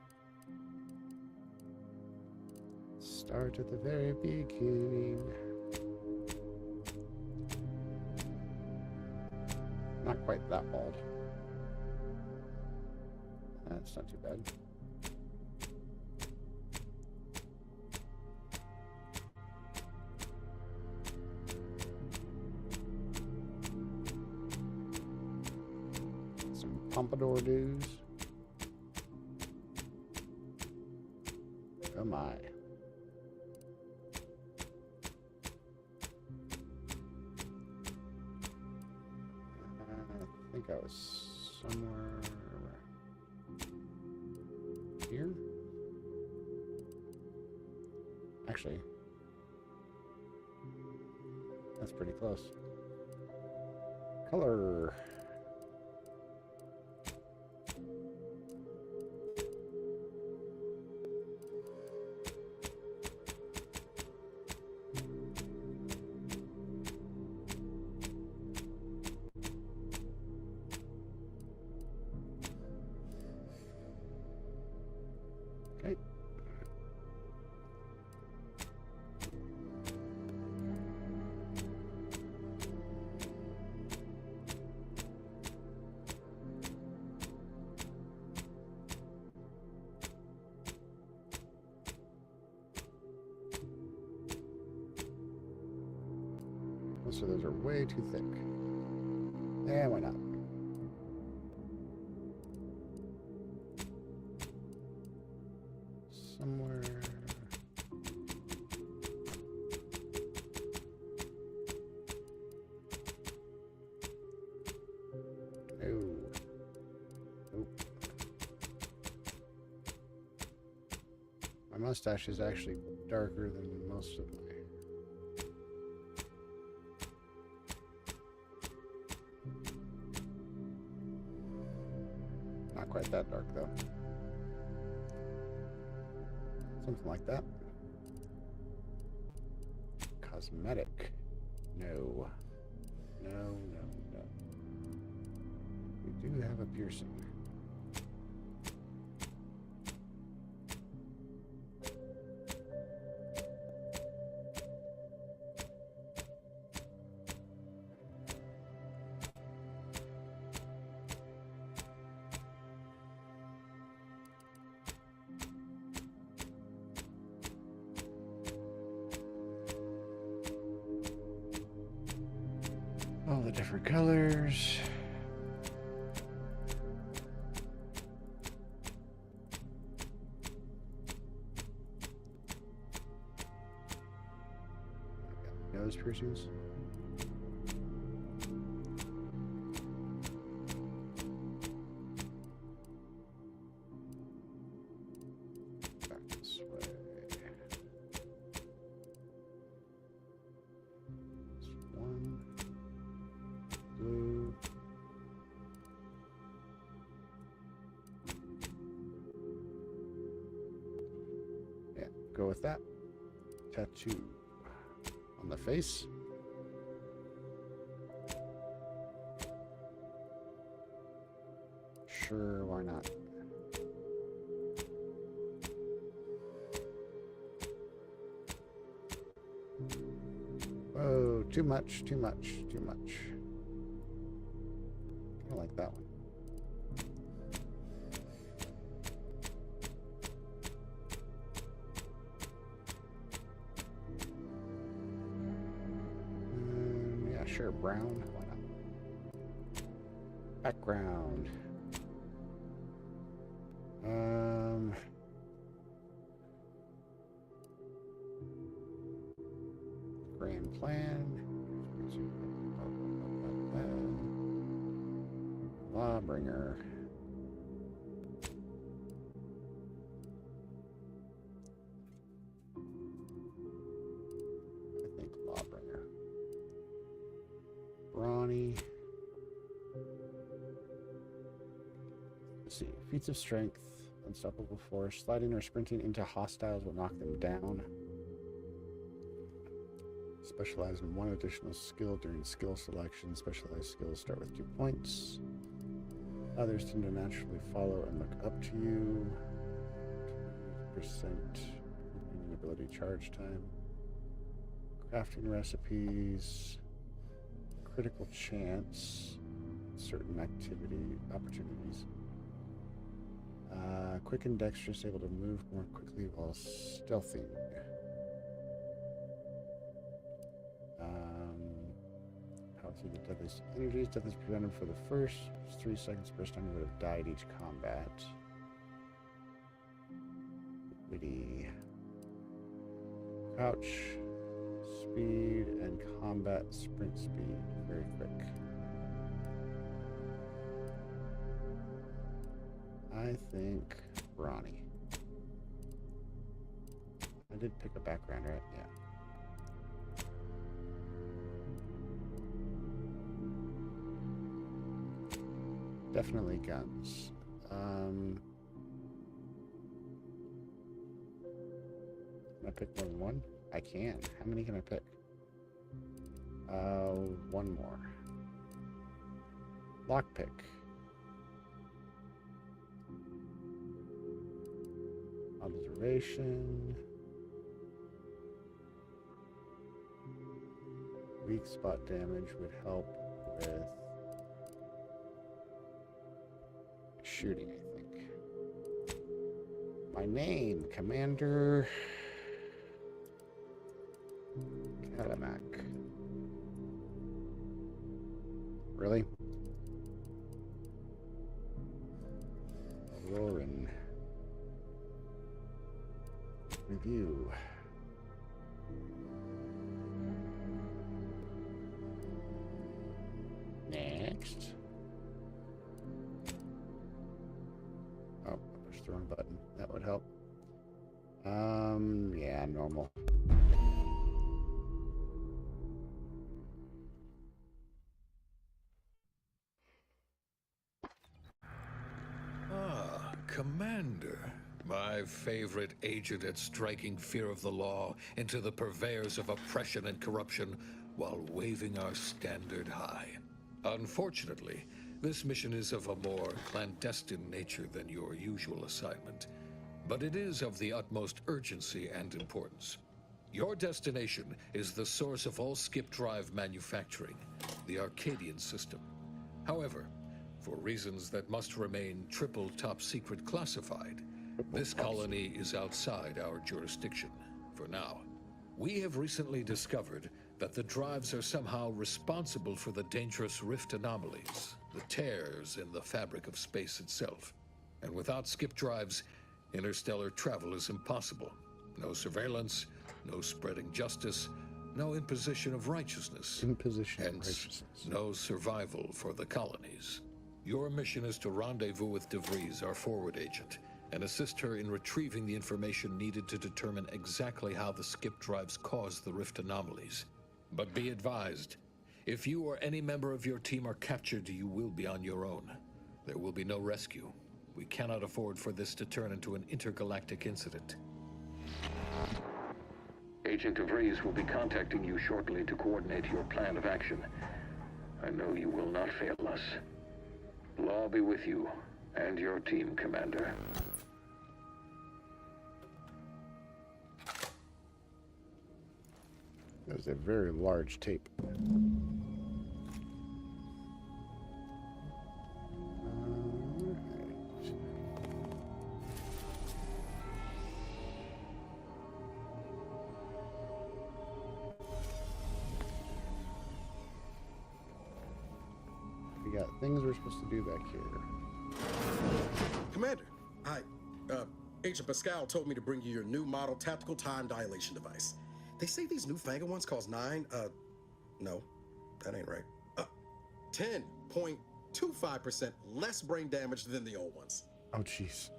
Start at the very beginning. Not quite that bald. That's not too bad. Some pompadour dudes. Oh my. I think I was somewhere here. Actually, that's pretty close. color. Okay. So those are way too thick. Yeah, why not? Somewhere. Oh. Nope. My mustache is actually darker than most of my hair. Not quite that dark, though. Something like that. Cosmetic. No. No, no, no. We do have a piercing. All the different colors. Nose piercings. Back this way. This one. Blue. Yeah, go with that. Tattoo on the face. Sure, why not? Oh, too much, too much, too much. I like that one. Yeah, sure, brown. Why not? Background. Grand plan. Lawbringer. I think Lawbringer. Brawny. Let's see. Feats of strength, unstoppable force. Sliding or sprinting into hostiles will knock them down. Specialize in one additional skill during skill selection. Specialized skills start with 2 points. Others tend to naturally follow and look up to you. 20% ability charge time. Crafting recipes. Critical chance. Certain activity opportunities. Quick and dexterous, able to move more quickly while stealthing. Powerful the deadliest energies. Death is prevented for the first 3 seconds. First time you would have died each combat. Witty. Crouch, speed, and combat sprint speed. Very quick. I think Ronnie. I did pick a background, right? Yeah. Definitely guns. Can I pick more than one? I can. How many can I pick? One more. Lockpick. Observation. Weak spot damage would help with shooting, I think. My name, Commander Cadillac. Really? Roarin'. Review. Next. Oh, I pushed the wrong button. That would help. Yeah, normal. Commander. My favorite agent at striking fear of the law into the purveyors of oppression and corruption while waving our standard high. Unfortunately, this mission is of a more clandestine nature than your usual assignment, but it is of the utmost urgency and importance. Your destination is the source of all skip drive manufacturing, the Arcadian system. However, for reasons that must remain triple top secret classified, this colony is outside our jurisdiction for now. We have recently discovered that the drives are somehow responsible for the dangerous rift anomalies, the tears in the fabric of space itself. And without skip drives, interstellar travel is impossible. No surveillance, no spreading justice, no imposition of righteousness. Hence, no survival for the colonies. Your mission is to rendezvous with DeVries, our forward agent, and assist her in retrieving the information needed to determine exactly how the skip drives cause the rift anomalies. But be advised, if you or any member of your team are captured, you will be on your own. There will be no rescue. We cannot afford for this to turn into an intergalactic incident. Agent DeVries will be contacting you shortly to coordinate your plan of action. I know you will not fail us. Law be with you and your team, Commander. That was a very large tape. We got things we're supposed to do back here. Commander, Agent Pascal told me to bring you your new model tactical time dilation device. They say these newfangled ones cause no, that ain't right. 10.25% less brain damage than the old ones. Oh, jeez.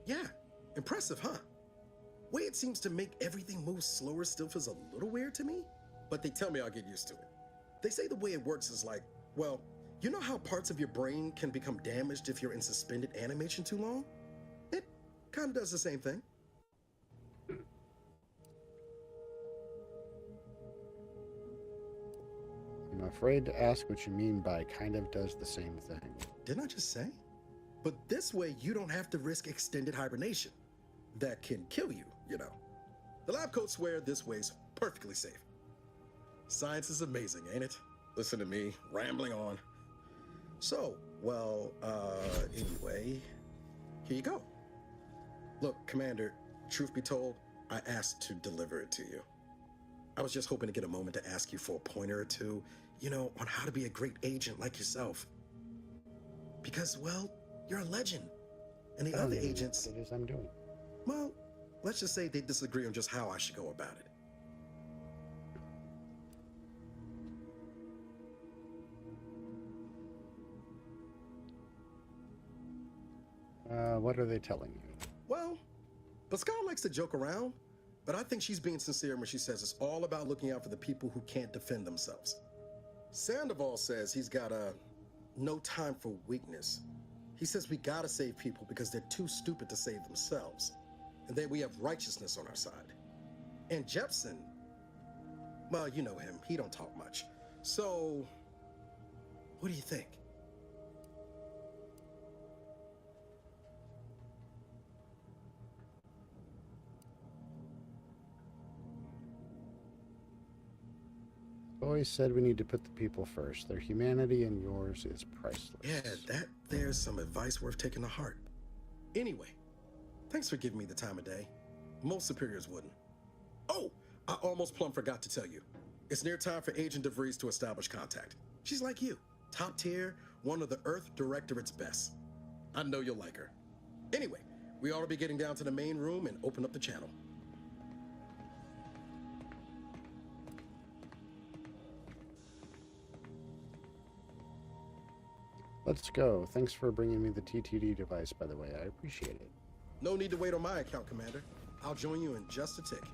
Yeah, impressive, huh? Way it seems to make everything move slower still feels a little weird to me, but they tell me I'll get used to it. They say the way it works is like, well, you know how parts of your brain can become damaged if you're in suspended animation too long? It kind of does the same thing. I'm afraid to ask what you mean by kind of does the same thing. Didn't I just say? But this way, you don't have to risk extended hibernation. That can kill you, you know. The lab coats swear this way's perfectly safe. Science is amazing, ain't it? Listen to me, rambling on. So, well, anyway, here you go. Look, Commander, truth be told, I asked to deliver it to you. I was just hoping to get a moment to ask you for a pointer or two, you know, on how to be a great agent like yourself. Because, well, you're a legend. And the other agents... What it is I'm doing. Well, let's just say they disagree on just how I should go about it. What are they telling you? Well, Pascal likes to joke around, but I think she's being sincere when she says it's all about looking out for the people who can't defend themselves. Sandoval says he's got no time for weakness. He says we gotta save people because they're too stupid to save themselves, and that we have righteousness on our side. And Jepson, well, you know him, he don't talk much. So, what do you think? Always said we need to put the people first. Their humanity and yours is priceless. Yeah, there's some advice worth taking to heart. Anyway, thanks for giving me the time of day. Most superiors wouldn't. Oh, I almost plumb forgot to tell you. It's near time for Agent DeVries to establish contact. She's like you, top tier, one of the Earth Directorate's best. I know you'll like her. Anyway, we ought to be getting down to the main room and open up the channel. Let's go. Thanks for bringing me the TTD device, by the way. I appreciate it. No need to wait on my account, Commander. I'll join you in just a tick.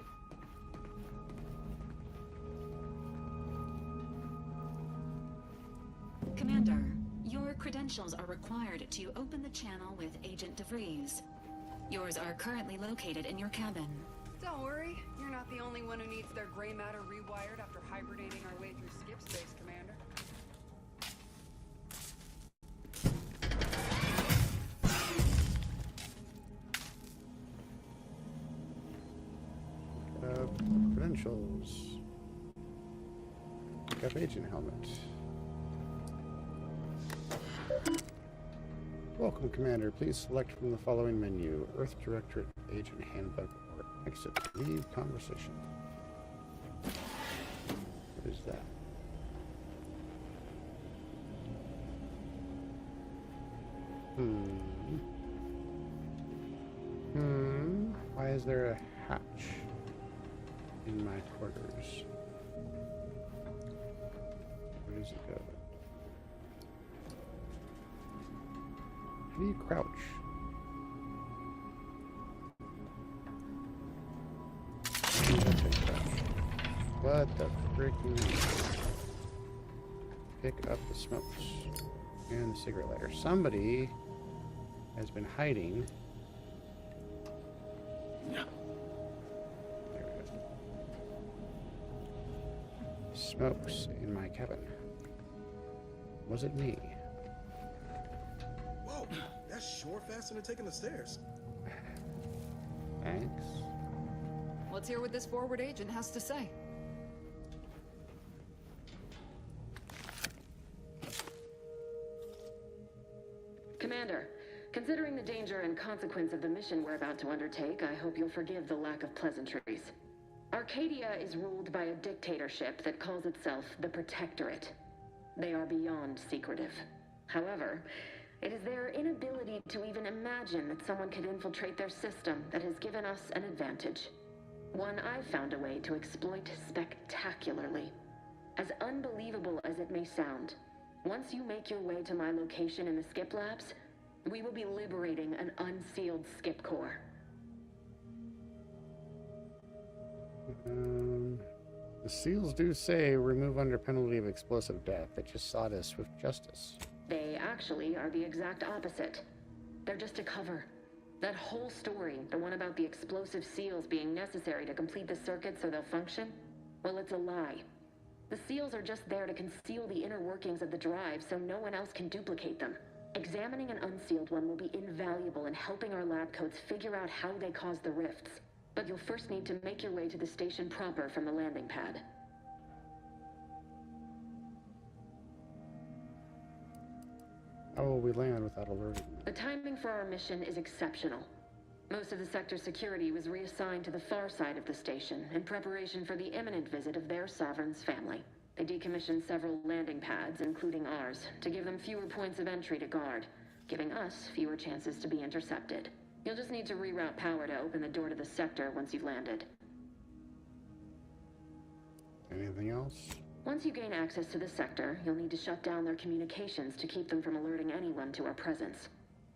Commander, your credentials are required to open the channel with Agent DeVries. Yours are currently located in your cabin. Don't worry, you're not the only one who needs their gray matter rewired after hibernating our way through skip space, Commander. Credentials. Pick up agent helmet. Welcome, Commander. Please select from the following menu: Earth Directorate Agent Handbook or Exit. Leave conversation. What is that? Why is there a hatch in my quarters? Where does it go? How do you crouch? What the freaking? Pick up the smokes and the cigarette lighter. Somebody has been hiding. There we go. Smokes in my cabin. Was it me? Whoa, that's sure faster than taking the stairs. Thanks. Let's hear what this forward agent has to say. Commander, considering the danger and consequence of the mission we're about to undertake, I hope you'll forgive the lack of pleasantries. Arcadia is ruled by a dictatorship that calls itself the Protectorate. They are beyond secretive. However, it is their inability to even imagine that someone could infiltrate their system that has given us an advantage. One I've found a way to exploit spectacularly. As unbelievable as it may sound, once you make your way to my location in the skip labs, we will be liberating an unsealed skip core. The seals do say remove under penalty of explosive death. They just sought a swift justice. They actually are the exact opposite. They're just a cover. That whole story, the one about the explosive seals being necessary to complete the circuit so they'll function, well, it's a lie. The seals are just there to conceal the inner workings of the drive so no one else can duplicate them. Examining an unsealed one will be invaluable in helping our lab coats figure out how they cause the rifts. But you'll first need to make your way to the station proper from the landing pad. How will we land without alerting them? The timing for our mission is exceptional. Most of the sector's security was reassigned to the far side of the station in preparation for the imminent visit of their sovereign's family. They decommissioned several landing pads, including ours, to give them fewer points of entry to guard, giving us fewer chances to be intercepted. You'll just need to reroute power to open the door to the sector once you've landed. Anything else? Once you gain access to the sector, you'll need to shut down their communications to keep them from alerting anyone to our presence.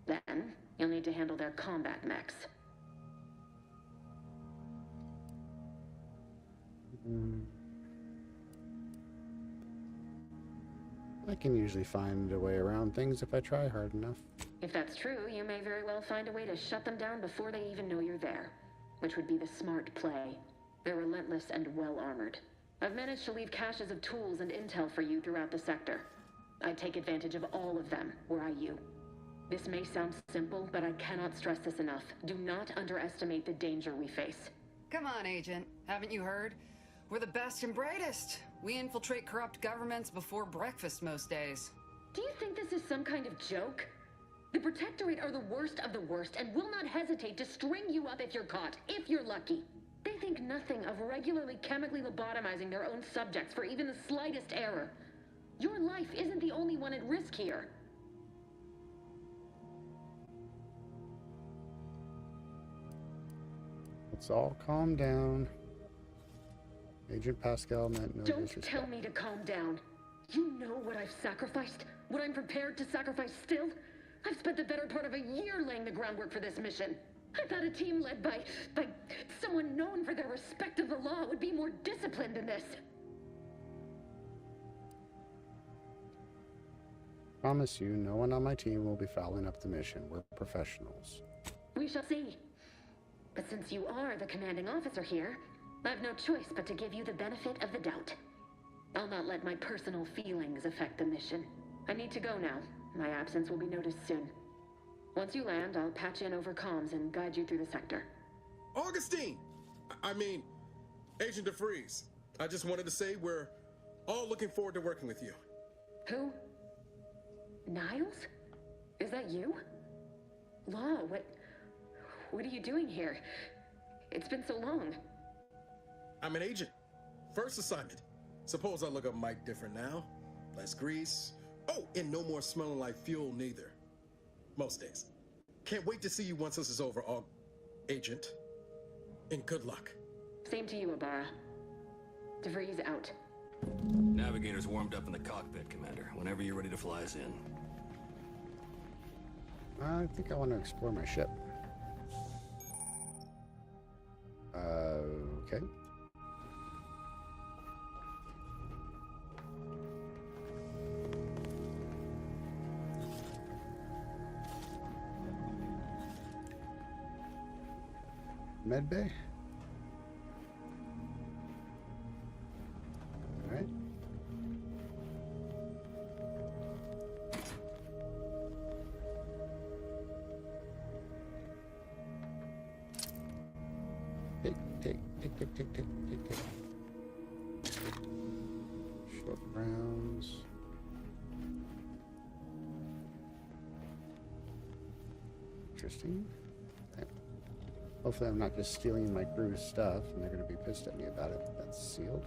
Then, you'll need to handle their combat mechs. I can usually find a way around things if I try hard enough. If that's true, you may very well find a way to shut them down before they even know you're there. Which would be the smart play. They're relentless and well-armored. I've managed to leave caches of tools and intel for you throughout the sector. I'd take advantage of all of them, were I you. This may sound simple, but I cannot stress this enough. Do not underestimate the danger we face. Come on, Agent. Haven't you heard? We're the best and brightest. We infiltrate corrupt governments before breakfast most days. Do you think this is some kind of joke? The Protectorate are the worst of the worst and will not hesitate to string you up if you're caught, if you're lucky. They think nothing of regularly chemically lobotomizing their own subjects for even the slightest error. Your life isn't the only one at risk here. Let's all calm down. Agent Pascal meant no Don't disrespect. tell me to calm down. You know what I've sacrificed? What I'm prepared to sacrifice still? I've spent the better part of a year laying the groundwork for this mission. I thought a team led by someone known for their respect of the law would be more disciplined than this. Promise you, no one on my team will be fouling up the mission. We're professionals. We shall see. But since you are the commanding officer here, I've no choice but to give you the benefit of the doubt. I'll not let my personal feelings affect the mission. I need to go now. My absence will be noticed soon. Once you land, I'll patch in over comms and guide you through the sector. Augustine! I mean, Agent DeFreeze. I just wanted to say we're all looking forward to working with you. Who? Niles? Is that you? Law, what are you doing here? It's been so long. I'm an agent. First assignment. Suppose I look a mite different now. Less grease. Oh, and no more smelling like fuel neither. Most days. Can't wait to see you once this is over, Agent. And good luck. Same to you, Ibarra. DeVries out. Navigator's warmed up in the cockpit, Commander. Whenever you're ready to fly us in. I think I want to explore my ship. Okay. Medbay? All right. Take. Short rounds. Interesting. Okay. Hopefully I'm not just stealing my crew's stuff and they're going to be pissed at me about it. That's sealed.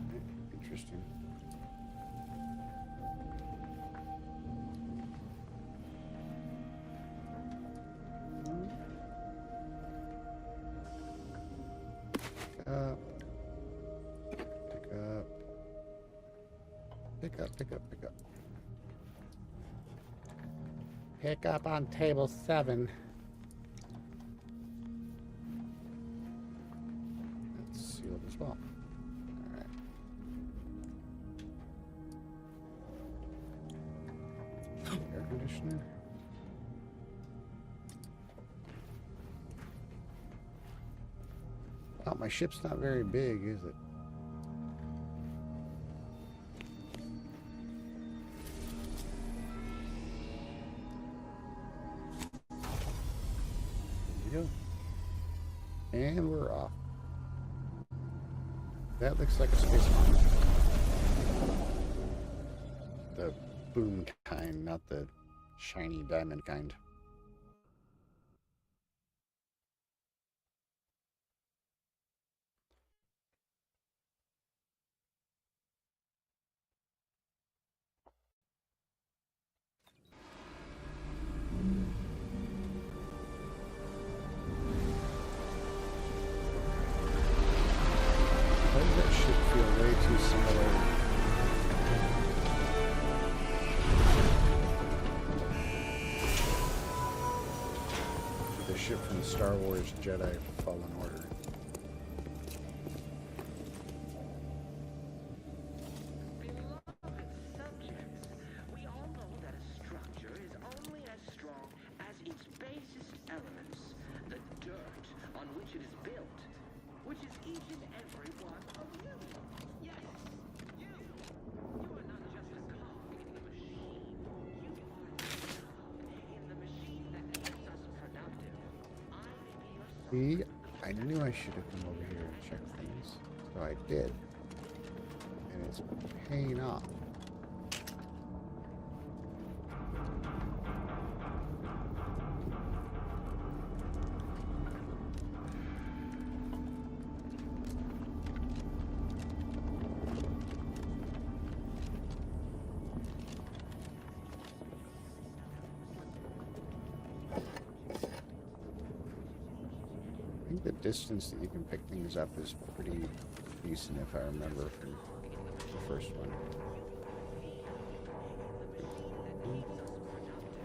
Okay. Interesting. Pick up. Pick up on table 7. That's sealed as well. Alright. Air conditioner. Oh, my ship's not very big, is it? And we're off. That looks like a space mine. The boom kind, not the shiny diamond kind. Ship from Star Wars Jedi Fallen Order. See, I knew I should have come over here and checked things, so I did. And it's paying off. I think the distance that you can pick things up is pretty decent if I remember from the first one.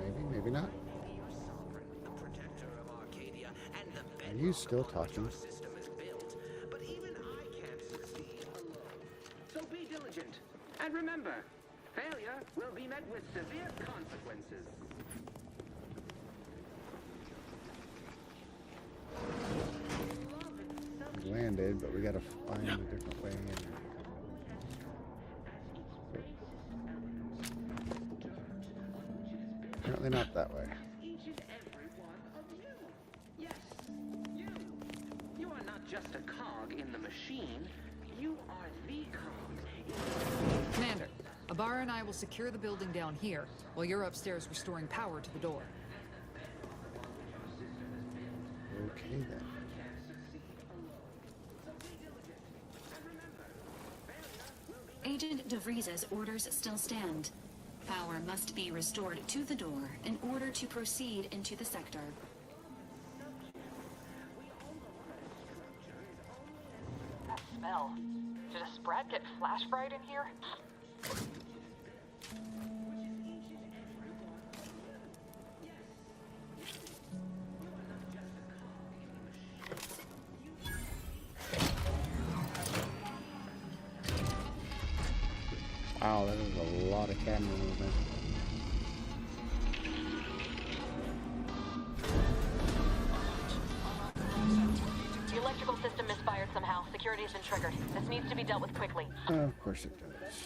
Maybe, maybe not. Are you still talking? So be diligent. And remember, failure will be met with severe consequences. We landed, but we gotta find a different way in. Apparently not that way. Each and every one of you. Yes, you. You are not just a cog in the machine. You are the cog. Commander, Ibarra and I will secure the building down here, while you're upstairs restoring power to the door. Okay then. Agent DeVries's orders still stand. Power must be restored to the door in order to proceed into the sector. That smell. Did a Sprat get flash fried in here? Wow, that is a lot of camera movement. The electrical system misfired somehow. Security has been triggered. This needs to be dealt with quickly. Of course it does.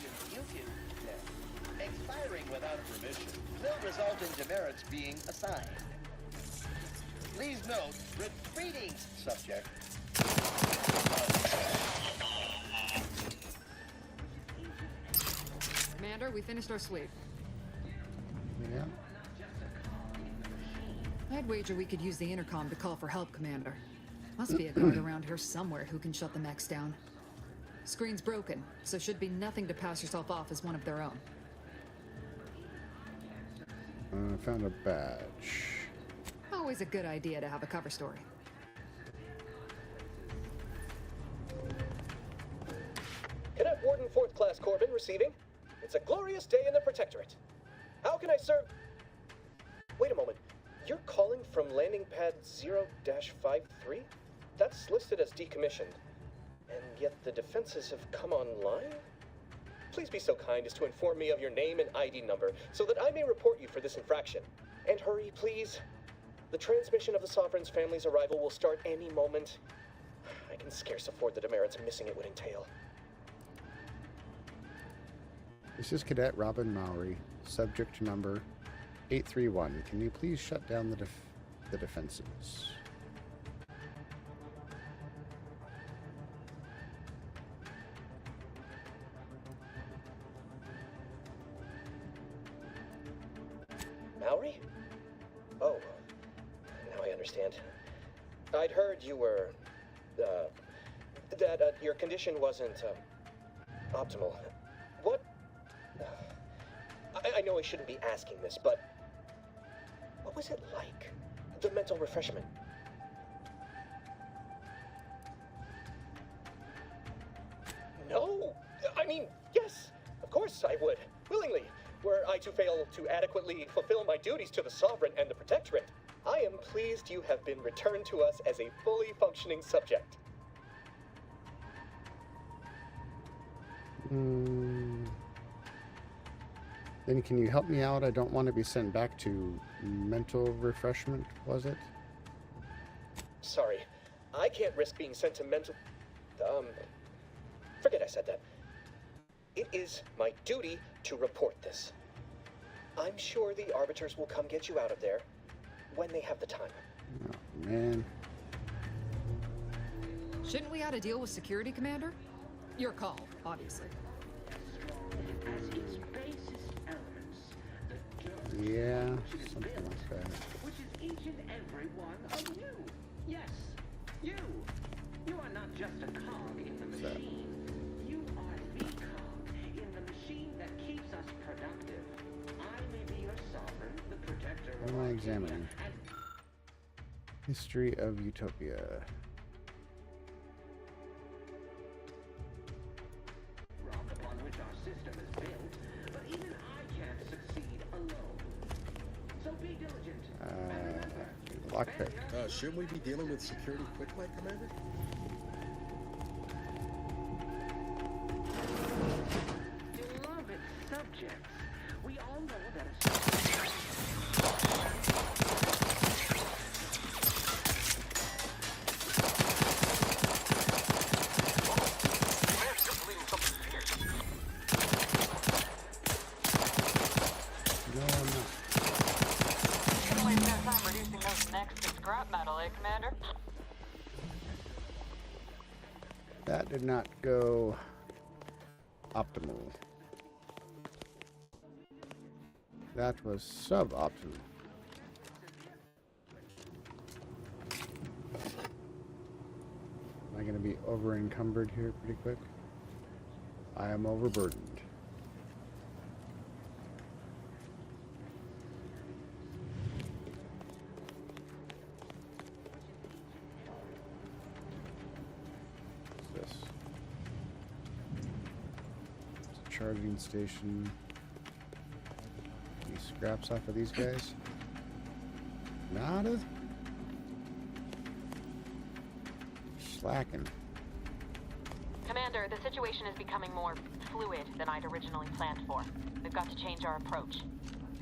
Expiring without permission will result in demerits being assigned. Please note, retreating subject. Commander, we finished our sweep. Yeah. I'd wager we could use the intercom to call for help, Commander. Must be a guard around here somewhere who can shut the mechs down. Screen's broken, so should be nothing to pass yourself off as one of their own. Found a badge. Always a good idea to have a cover story. Cadet Warden 4th Class Corbin receiving. It's a glorious day in the Protectorate. How can I serve? Wait a moment. You're calling from landing pad 0-53? That's listed as decommissioned. And yet the defenses have come online? Please be so kind as to inform me of your name and ID number so that I may report you for this infraction. And hurry, please. The transmission of the Sovereign's family's arrival will start any moment. I can scarce afford the demerits missing it would entail. This is Cadet Robin Mowry, subject number 831. Can you please shut down the defenses? Mowry? Oh, now I understand. I'd heard you were, that your condition wasn't, optimal. What? I know I shouldn't be asking this, but what was it like? The mental refreshment? No! I mean, yes, of course I would. Willingly. Were I to fail to adequately fulfill my duties to the Sovereign and the Protectorate, I am pleased you have been returned to us as a fully functioning subject. Then can you help me out? I don't want to be sent back to mental refreshment, was it? Sorry, I can't risk being sent to mental... Forget I said that. It is my duty to report this. I'm sure the Arbiters will come get you out of there when they have the time. Oh, man. Shouldn't we ought to deal with security, Commander? Your call, obviously. Yeah, something like that. Which is each and every one of you. Yes, you. You are not just a cog in the machine. You are the cog in the machine that keeps us productive. I may be your sovereign, the protector What of am I Arcadia, examining? and History of Utopia. rock upon which our system is built, but even I can't succeed alone. So be diligent. Lockpick. Shouldn't we be dealing with security quick light, Commander? Beloved subjects, we all know that No, I'm not. Shouldn't waste no time reducing those necks to scrap metal, eh, Commander? That did not go optimal. That was suboptimal. Am I going to be over encumbered here pretty quick? I am overburdened. What's this? It's a charging station. Any scraps off of these guys? Nada? Slacking. Commander, the situation is becoming more fluid than I'd originally planned for. We've got to change our approach.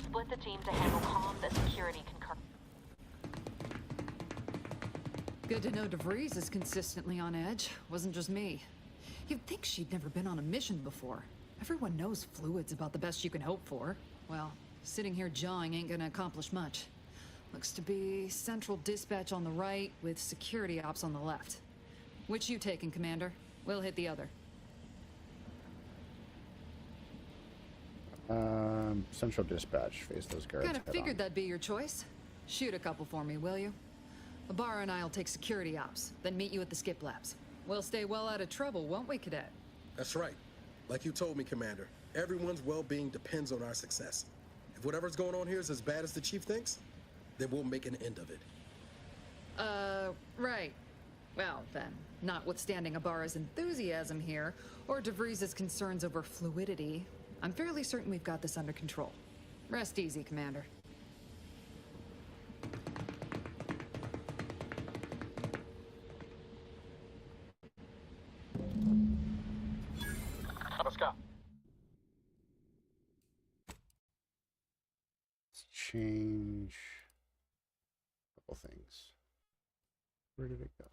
Split the team to handle comms and security concur. Good to know DeVries is consistently on edge. Wasn't just me. You'd think she'd never been on a mission before. Everyone knows fluid's about the best you can hope for. Well, sitting here jawing ain't gonna accomplish much. Looks to be central dispatch on the right with security ops on the left. Which you taking, Commander? We'll hit the other. Central dispatch. Face those guards. Kinda head figured on. that'd be your choice. Shoot a couple for me, will you? Ibarra and I'll take security ops, then meet you at the skip labs. We'll stay well out of trouble, won't we, Cadet? That's right. Like you told me, Commander, everyone's well-being depends on our success. If whatever's going on here is as bad as the Chief thinks, then we'll make an end of it. Right. Well, then, notwithstanding Ibarra's enthusiasm here, or DeVries' concerns over fluidity, I'm fairly certain we've got this under control. Rest easy, Commander. Let's go. Let's change a couple things. Where did it go?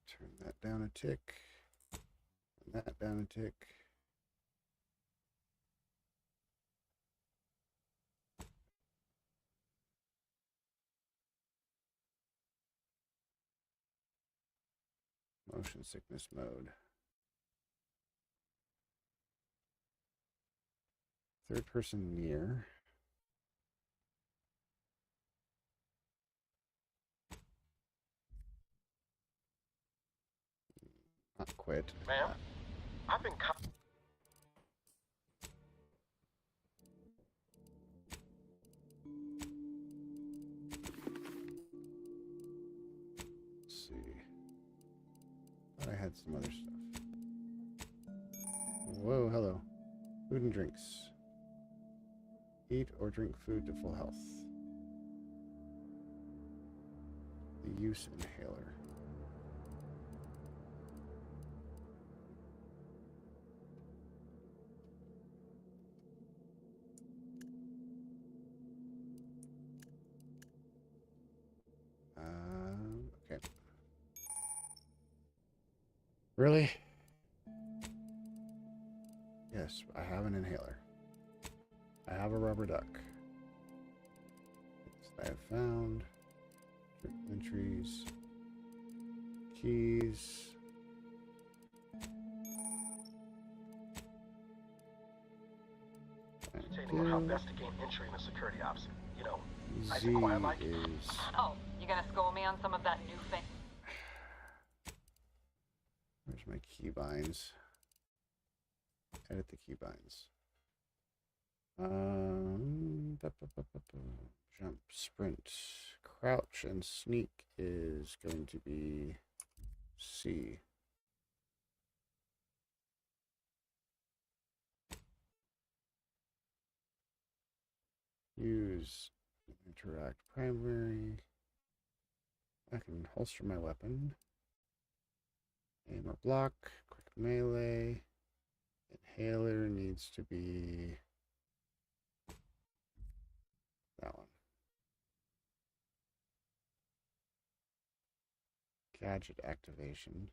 Turn that down a tick. And that down a tick. Motion sickness mode. Third person near. Not quit. Ma'am, I've been Let's see. Thought I had some other stuff. Whoa, hello. Food and drinks. Eat or drink food to full health. The use inhaler. Really? Yes, I have an inhaler. I have a rubber duck. I have found. Entries. Keys. Meditating on how best to gain entry in the security ops. You know, nice Z and quiet like. is... Oh, you gonna school me on some of that new thing? Where's my keybinds? Edit the keybinds. Jump, sprint, crouch, and sneak is going to be C. Use, interact primary. I can holster my weapon. Aim or block, quick melee. Inhaler needs to be that one. Gadget activation.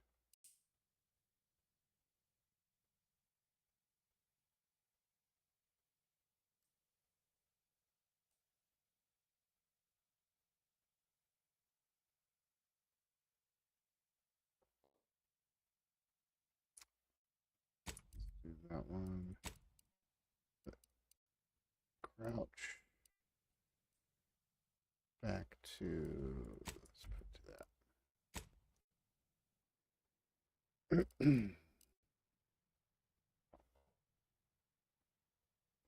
Do that one. Crouch. Back to, let's put to that.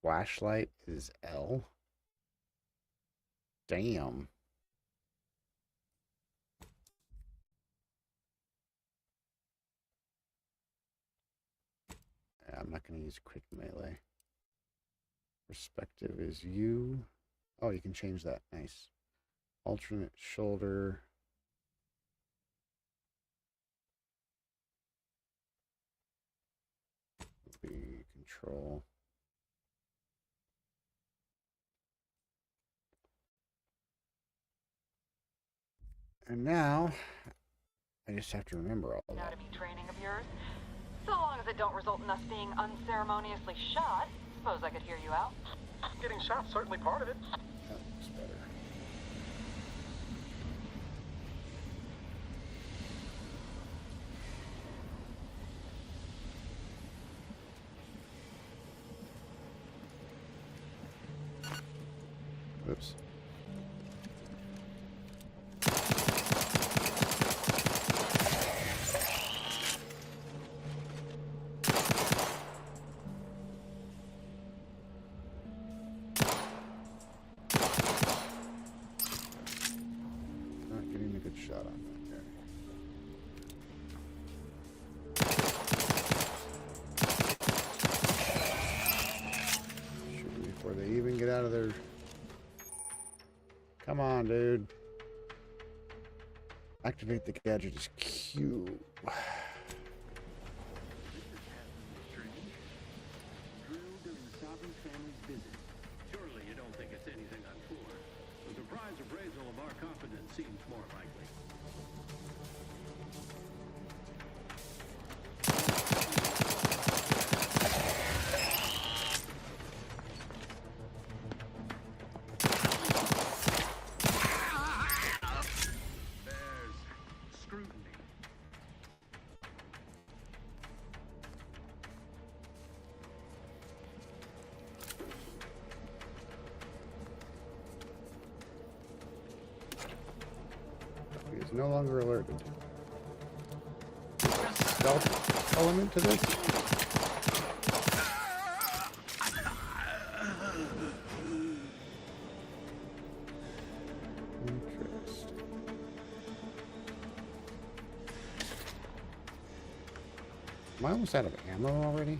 Flashlight is L. Damn. I'm not going to use quick melee. Perspective is U. Oh, you can change that. Nice. Alternate shoulder. Be control. And now, I just have to remember all that. Anatomy training of yours? So long as it don't result in us being unceremoniously shot, suppose I could hear you out. Getting shot's certainly part of it. That looks better. Oops. Not getting a good shot on that guy. Shoot them before they even get out of their... Come on, dude. Activate the gadget is Q. Surely you don't think it's anything untoward. The surprise appraisal of our confidence seems more likely. There's scrutiny. He is no longer alerted. Stealth element to this? Interesting. Am I almost out of ammo already?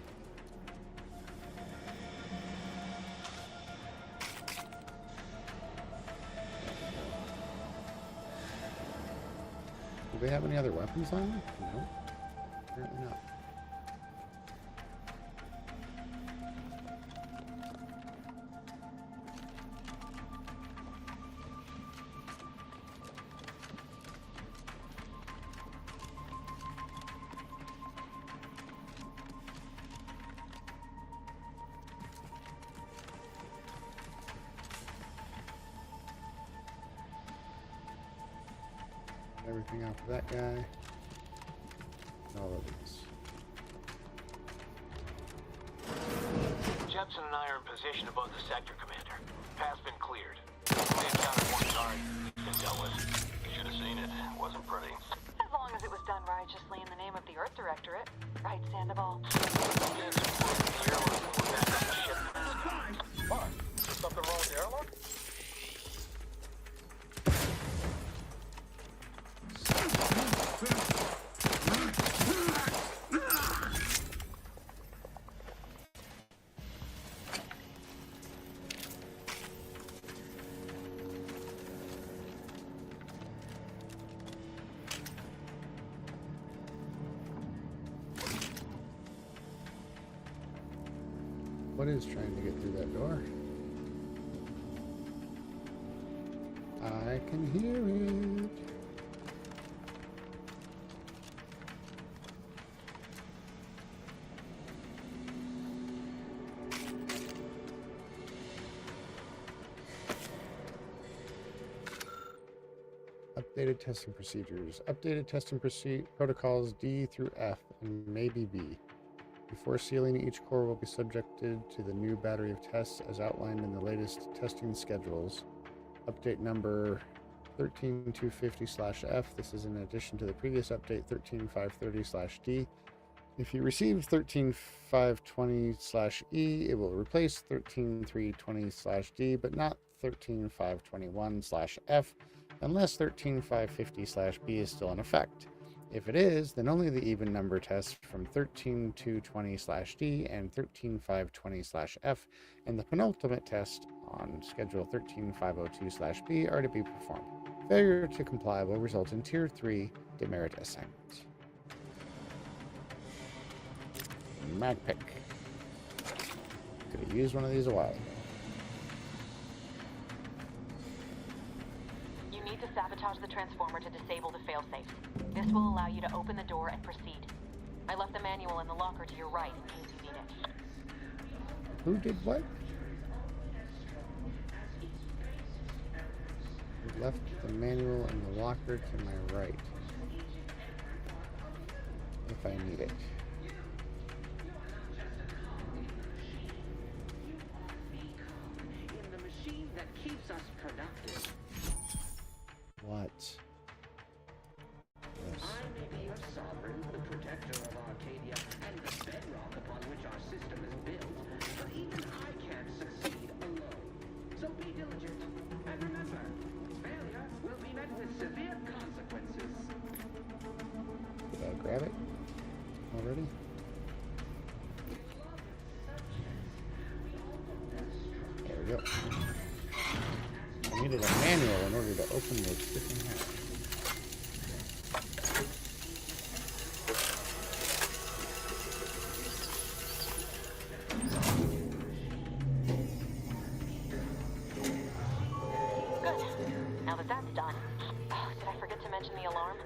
Do they have any other weapons on them? No. Apparently not. everything off of that guy. And all of these. Jepson and I are in position above the sector, Commander. Path's been cleared. We encountered one target. It's been dealt with. You should have seen it. It wasn't pretty. As long as it was done righteously in the name of the Earth Directorate. Right, Sandoval? What? Is something wrong with the airlock? What is trying to get through that door? I can hear it. Updated testing procedures. Updated testing protocols D through F and maybe B. Before sealing, each core will be subjected to the new battery of tests as outlined in the latest testing schedules. Update number 13250/F. This is in addition to the previous update 13530/D. If you receive 13520/E, it will replace 13320/D, but not 13521/F, unless 13550/B is still in effect. If it is, then only the even number tests from 13220/D and 13520/F and the penultimate test on schedule 13502/B are to be performed. Failure to comply will result in Tier 3 demerit assignment. Mag pick. Could have used one of these a while ago. You need to sabotage the transformer to disable the failsafes. This will allow you to open the door and proceed. I left the manual in the locker to your right in case you need it. Who did what? We left the manual in the locker to my right. If I need it. In the machine that keeps us productive. What? Yes. I may be your sovereign, the protector of Arcadia, and the bedrock upon which our system is built, but even I can't succeed alone. So be diligent, and remember, failure will be met with severe consequences. Did I grab it already? There we go. I needed a manual in order to open the freaking hatch. Good. Now that that's done. Oh, did I forget to mention the alarm?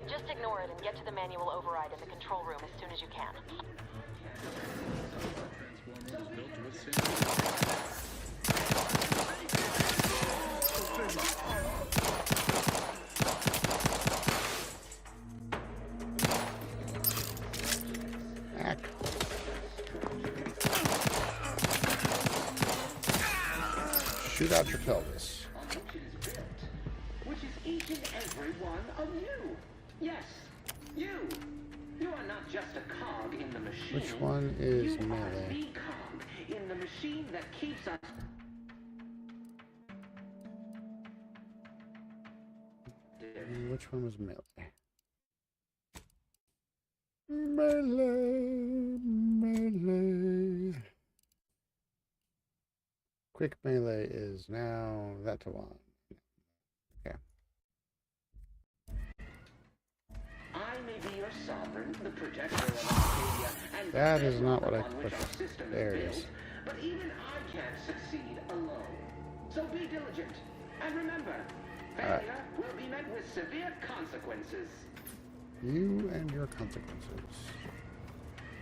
Just ignore it and get to the manual override in the control room as soon as you can. Shoot out your pelvis. Which is each and every one of you. Yes, you. You are not just a cog in the machine. Which one is you melee? are the cog in the machine that keeps us. Which one was melee? Melee. Quick melee is now that to one. Okay. I may be your sovereign, the protector of Arcadia, and That is not what I upon which our pushed. system There is it built, is. but even I can't succeed alone. So be diligent, and remember, failure will be met with severe consequences. You and your consequences.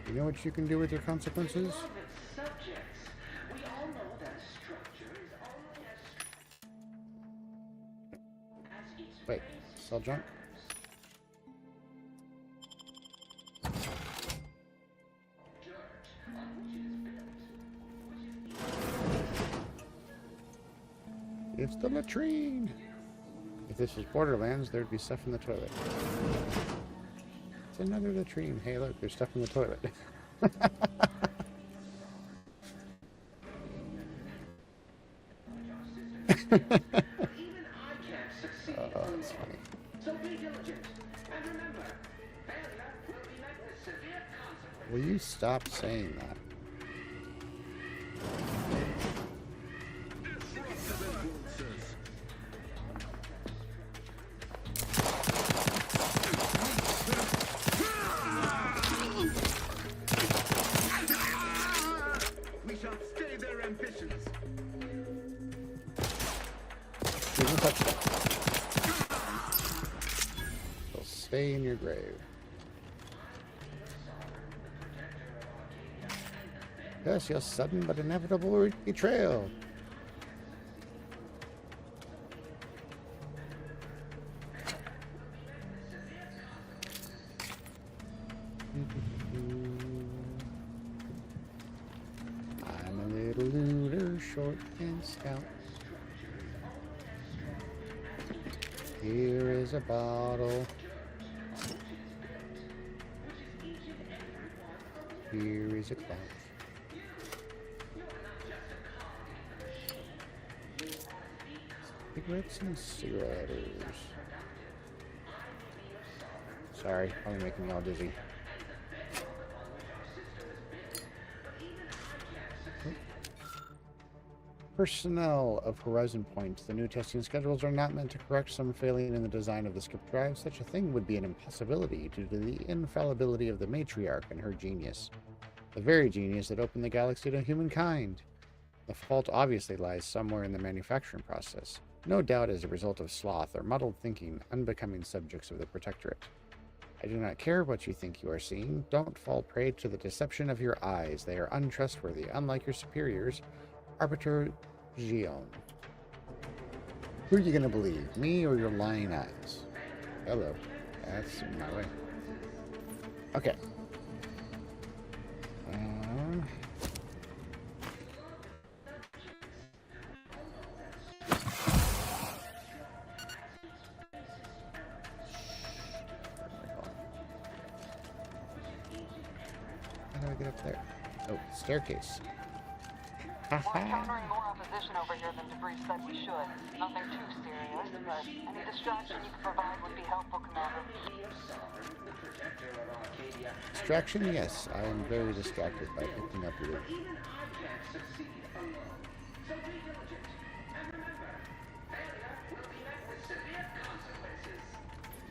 You know what you can do with your consequences? Beloved subjects, we all know that a structure is only as its Wait, sell junk? servants. It's the latrine. If this was Borderlands, there'd be stuff in the toilet. It's another latrine. Hey, look, there's stuff in the toilet. Oh, that's funny. So be diligent. And remember, failure will be met with severe consequences. Will you stop saying that? We shall stay their ambitions. Even touch that. They'll stay in your grave. Yes, your sudden but inevitable betrayal. I'm a little looter, short and stout. Here is a bottle. Here is a clout. Cigarettes and cigarettes. Sorry, probably making me all dizzy. Personnel of Horizon Point, the new testing schedules are not meant to correct some failing in the design of the skip drive. Such a thing would be an impossibility due to the infallibility of the matriarch and her genius. The very genius that opened the galaxy to humankind. The fault obviously lies somewhere in the manufacturing process, no doubt as a result of sloth or muddled thinking unbecoming subjects of the Protectorate. I do not care what you think you are seeing. Don't fall prey to the deception of your eyes. They are untrustworthy, unlike your superiors. Arbiter Gion. Who are you going to believe, me or your lying eyes? Hello. That's my way. Okay. How do I get up there? Oh, staircase. We're encountering more opposition over here than DeVries said we should. Nothing too serious, but any distraction you could provide would be helpful, Commander. Distraction? Yes, I am very distracted by picking up your...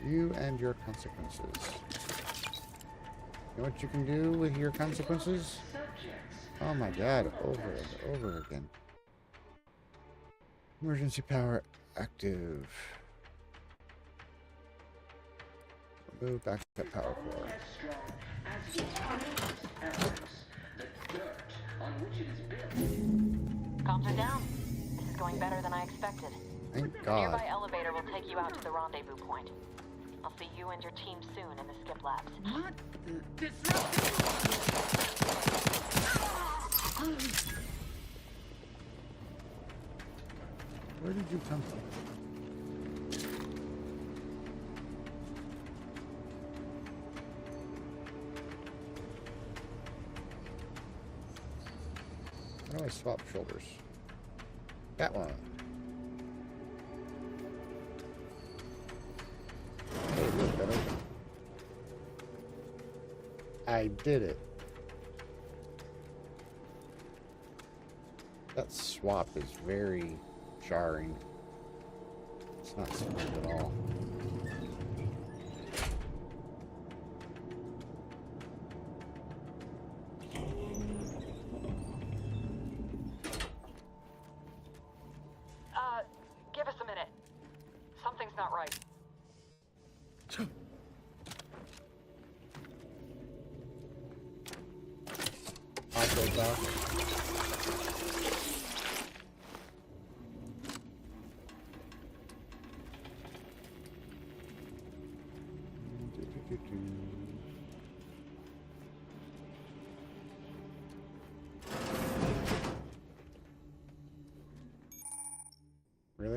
You and your consequences. You know what you can do with your consequences? Oh my god, over and over again. Emergency power active. Remove backup power core. Comms are down. This is going better than I expected. Thank The God. nearby elevator will take you out to the rendezvous point. I'll see you and your team soon in the skip labs. What? Where did you come from? How do I swap shoulders? That one. Hey, look, that opened. I did it. That swap is very jarring. It's not smooth at all. Give us a minute. Something's not right. I'll go back. Really?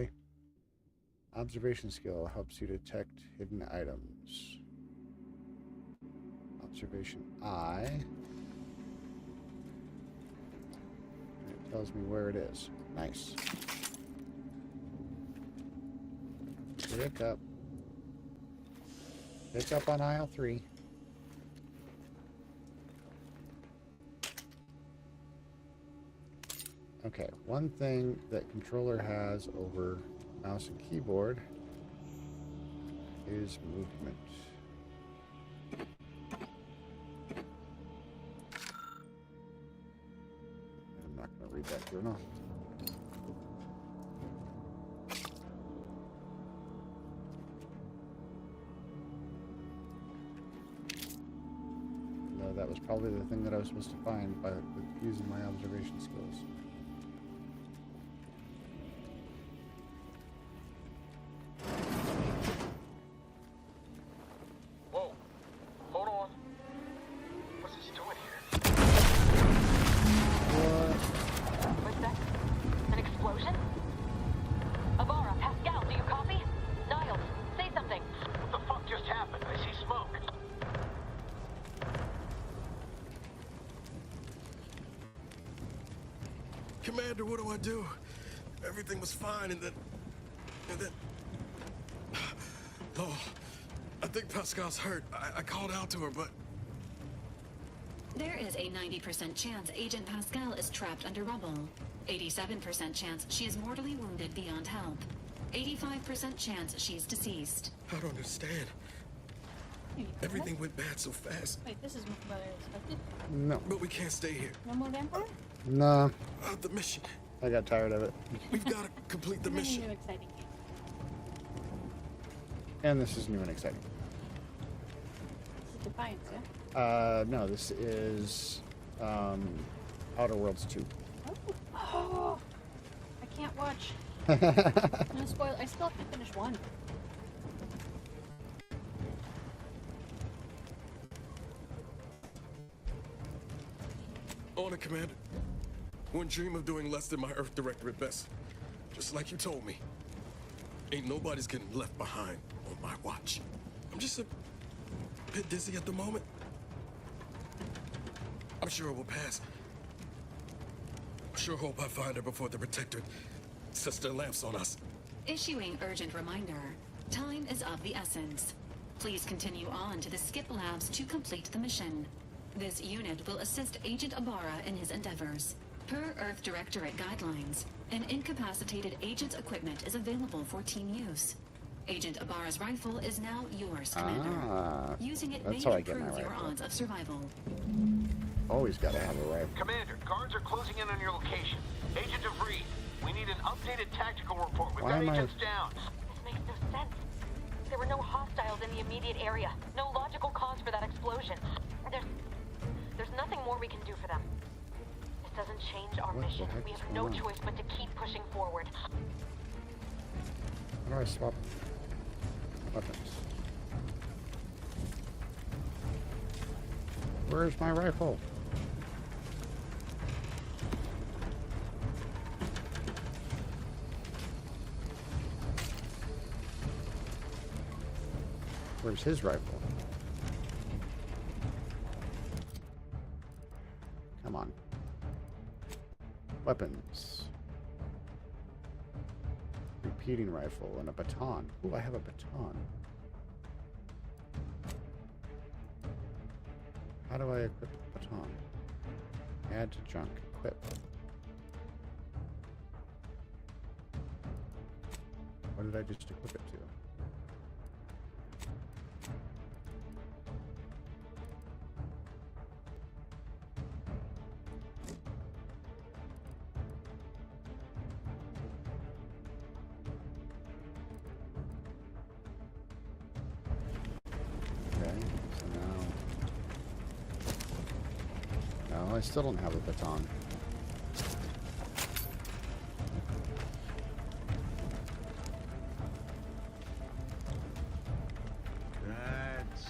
observation skill helps you detect hidden items. Observation I. And it tells me where it is. Nice. Pick up. Pick up on aisle 3. Okay, one thing that controller has over mouse and keyboard is movement. I'm not going to read that journal. No, that was probably the thing that I was supposed to find by using my observation skills. Commander, what do I do? Everything was fine, and then... Oh, I think Pascal's hurt. I called out to her, but... There is a 90% chance Agent Pascal is trapped under rubble. 87% chance she is mortally wounded beyond help. 85% chance she's deceased. I don't understand. Everything went bad so fast. Wait, this is what I expected. No. But we can't stay here. No more Vampyr? No. The mission. I got tired of it. We've got to complete the mission. New exciting game. And this is new and exciting. This is Defiance, yeah? No, this is Outer Worlds 2. Oh, I can't watch. No spoil. I still have to finish 1. On it, Commander. Wouldn't dream of doing less than my Earth Director at best. Just like you told me. Ain't nobody's getting left behind on my watch. I'm just a bit dizzy at the moment. I'm sure it will pass. I sure hope I find her before the Protectorate sets their lamps on us. Issuing urgent reminder. Time is of the essence. Please continue on to the Skip Labs to complete the mission. This unit will assist Agent Ibarra in his endeavors. Per Earth Directorate guidelines, an incapacitated agent's equipment is available for team use. Agent Ibarra's rifle is now yours, Commander. Using it may improve your odds of survival. Always gotta have a rifle. Commander, guards are closing in on your location. Agent DeVries, we need an updated tactical report. We've got agents down. This makes no sense. There were no hostiles in the immediate area. No logical cause for that explosion. There's nothing more we can do for them. This doesn't change our mission. We have no choice but to keep pushing forward. How do I swap weapons? Where's my rifle? Where's his rifle? Come on. Weapons. Repeating rifle and a baton. Ooh, I have a baton. How do I equip the baton? Add to junk. Equip. What did I just equip it to? I still don't have a baton. That's...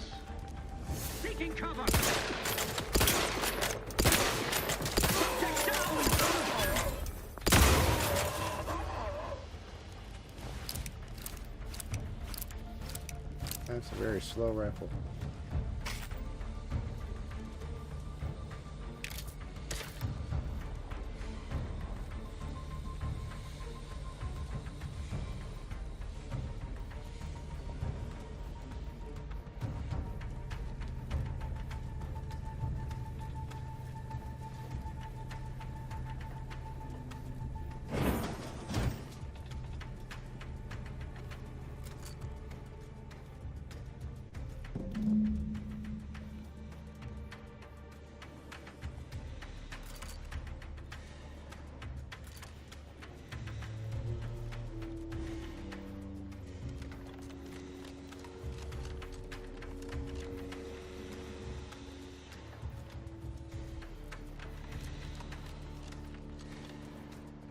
Taking cover! Take down! very slow rifle.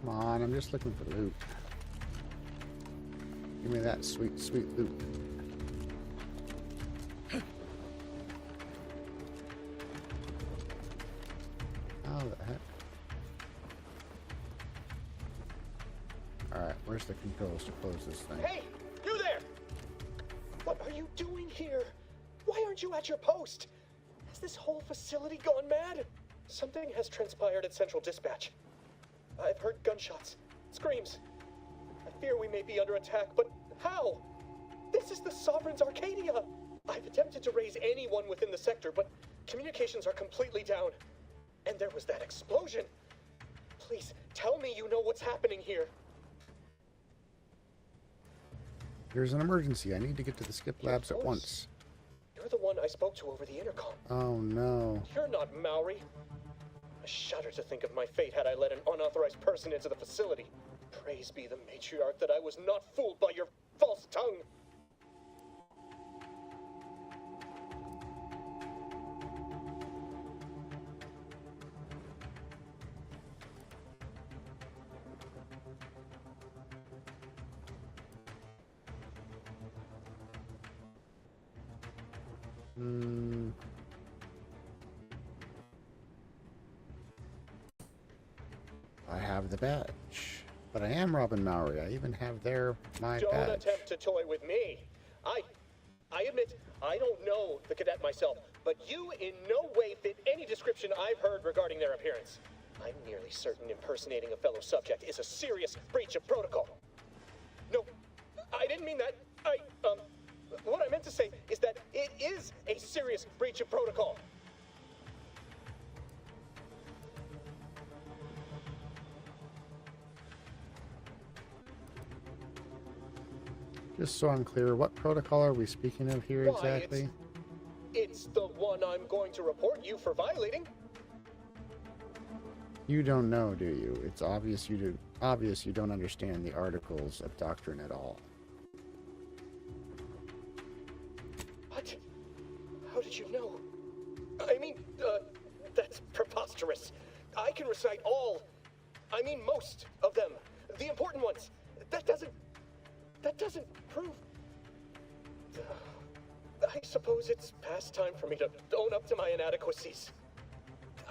Come on, I'm just looking for loot. Give me that sweet, sweet loot. How the heck? Alright, where's the controls to close this thing? Hey! You there! What are you doing here? Why aren't you at your post? Has this whole facility gone mad? Something has transpired at Central Dispatch. I've heard gunshots, screams. I fear we may be under attack, but how? This is the Sovereign's Arcadia! I've attempted to raise anyone within the sector, but communications are completely down. And there was that explosion. Please, tell me you know what's happening here. There's an emergency. I need to get to the skip labs at once. You're the one I spoke to over the intercom. Oh no. You're not Maori. I shudder to think of my fate had I let an unauthorized person into the facility. Praise be the matriarch that I was not fooled by your false tongue. I have the badge, but I am Robin Maori. I even have my Don't badge. attempt to toy with me. I admit I don't know the cadet myself, but you in no way fit any description I've heard regarding their appearance. I'm nearly certain impersonating a fellow subject is a serious breach of protocol. No, I didn't mean that. What I meant to say is that it is a serious breach of protocol. Just so I'm clear, what protocol are we speaking of here exactly? It's the one I'm going to report you for violating. You don't know, do you? It's obvious you don't understand the articles of doctrine at all. What? How did you know? I mean, that's preposterous. I can recite most of them. The important ones. That doesn't prove... I suppose it's past time for me to own up to my inadequacies.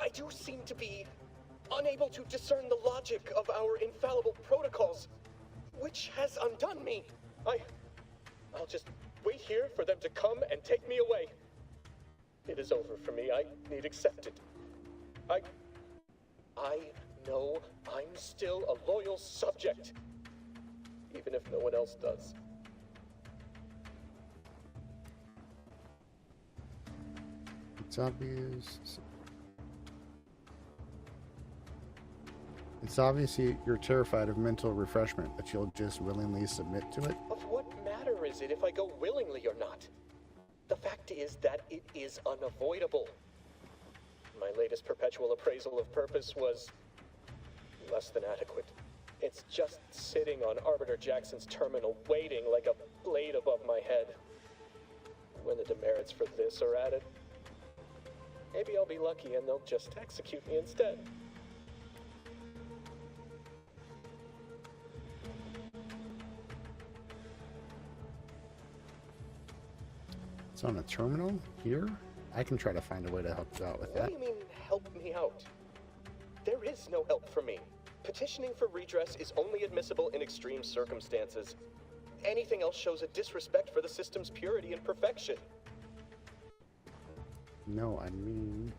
I do seem to be unable to discern the logic of our infallible protocols, which has undone me. I'll just wait here for them to come and take me away. It is over for me. I need accepted. I know I'm still a loyal subject, even if no one else does. It's obvious. It's obvious you're terrified of mental refreshment, but you'll just willingly submit to it? Of what matter is it if I go willingly or not? The fact is that it is unavoidable. My latest perpetual appraisal of purpose was less than adequate. It's just sitting on Arbiter Jackson's terminal, waiting like a blade above my head. When the demerits for this are added, maybe I'll be lucky and they'll just execute me instead. It's on a terminal here? I can try to find a way to help you out with that. What do you mean, help me out? There is no help for me. Petitioning for redress is only admissible in extreme circumstances. anything else shows a disrespect for the system's purity and perfection. No, I mean,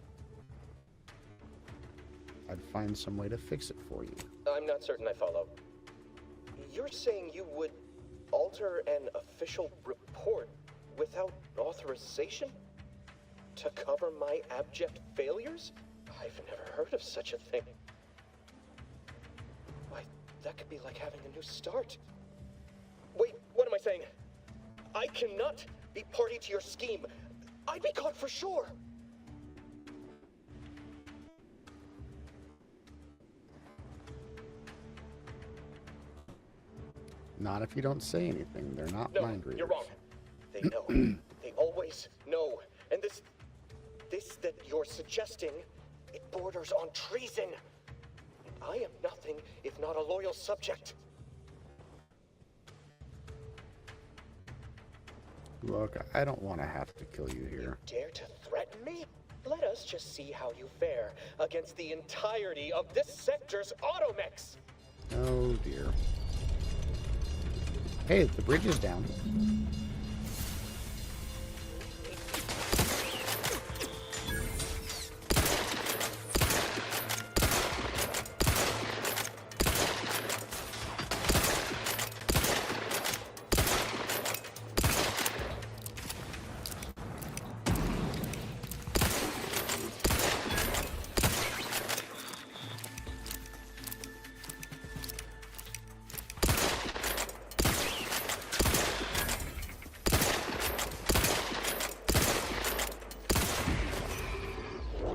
I'd find some way to fix it for you. I'm not certain I follow. You're saying you would alter an official report without authorization? To cover my abject failures? I've never heard of such a thing. Why, that could be like having a new start. Wait, what am I saying? I cannot be party to your scheme. I'd be caught for sure. Not if you don't say anything. They're not mind readers. You're wrong. They know. They always know. And this that you're suggesting, it borders on treason. And I am nothing if not a loyal subject. Look, I don't want to have to kill you here. Dare to threaten me? Let us just see how you fare against the entirety of this sector's automechs. Oh dear. Hey, the bridge is down.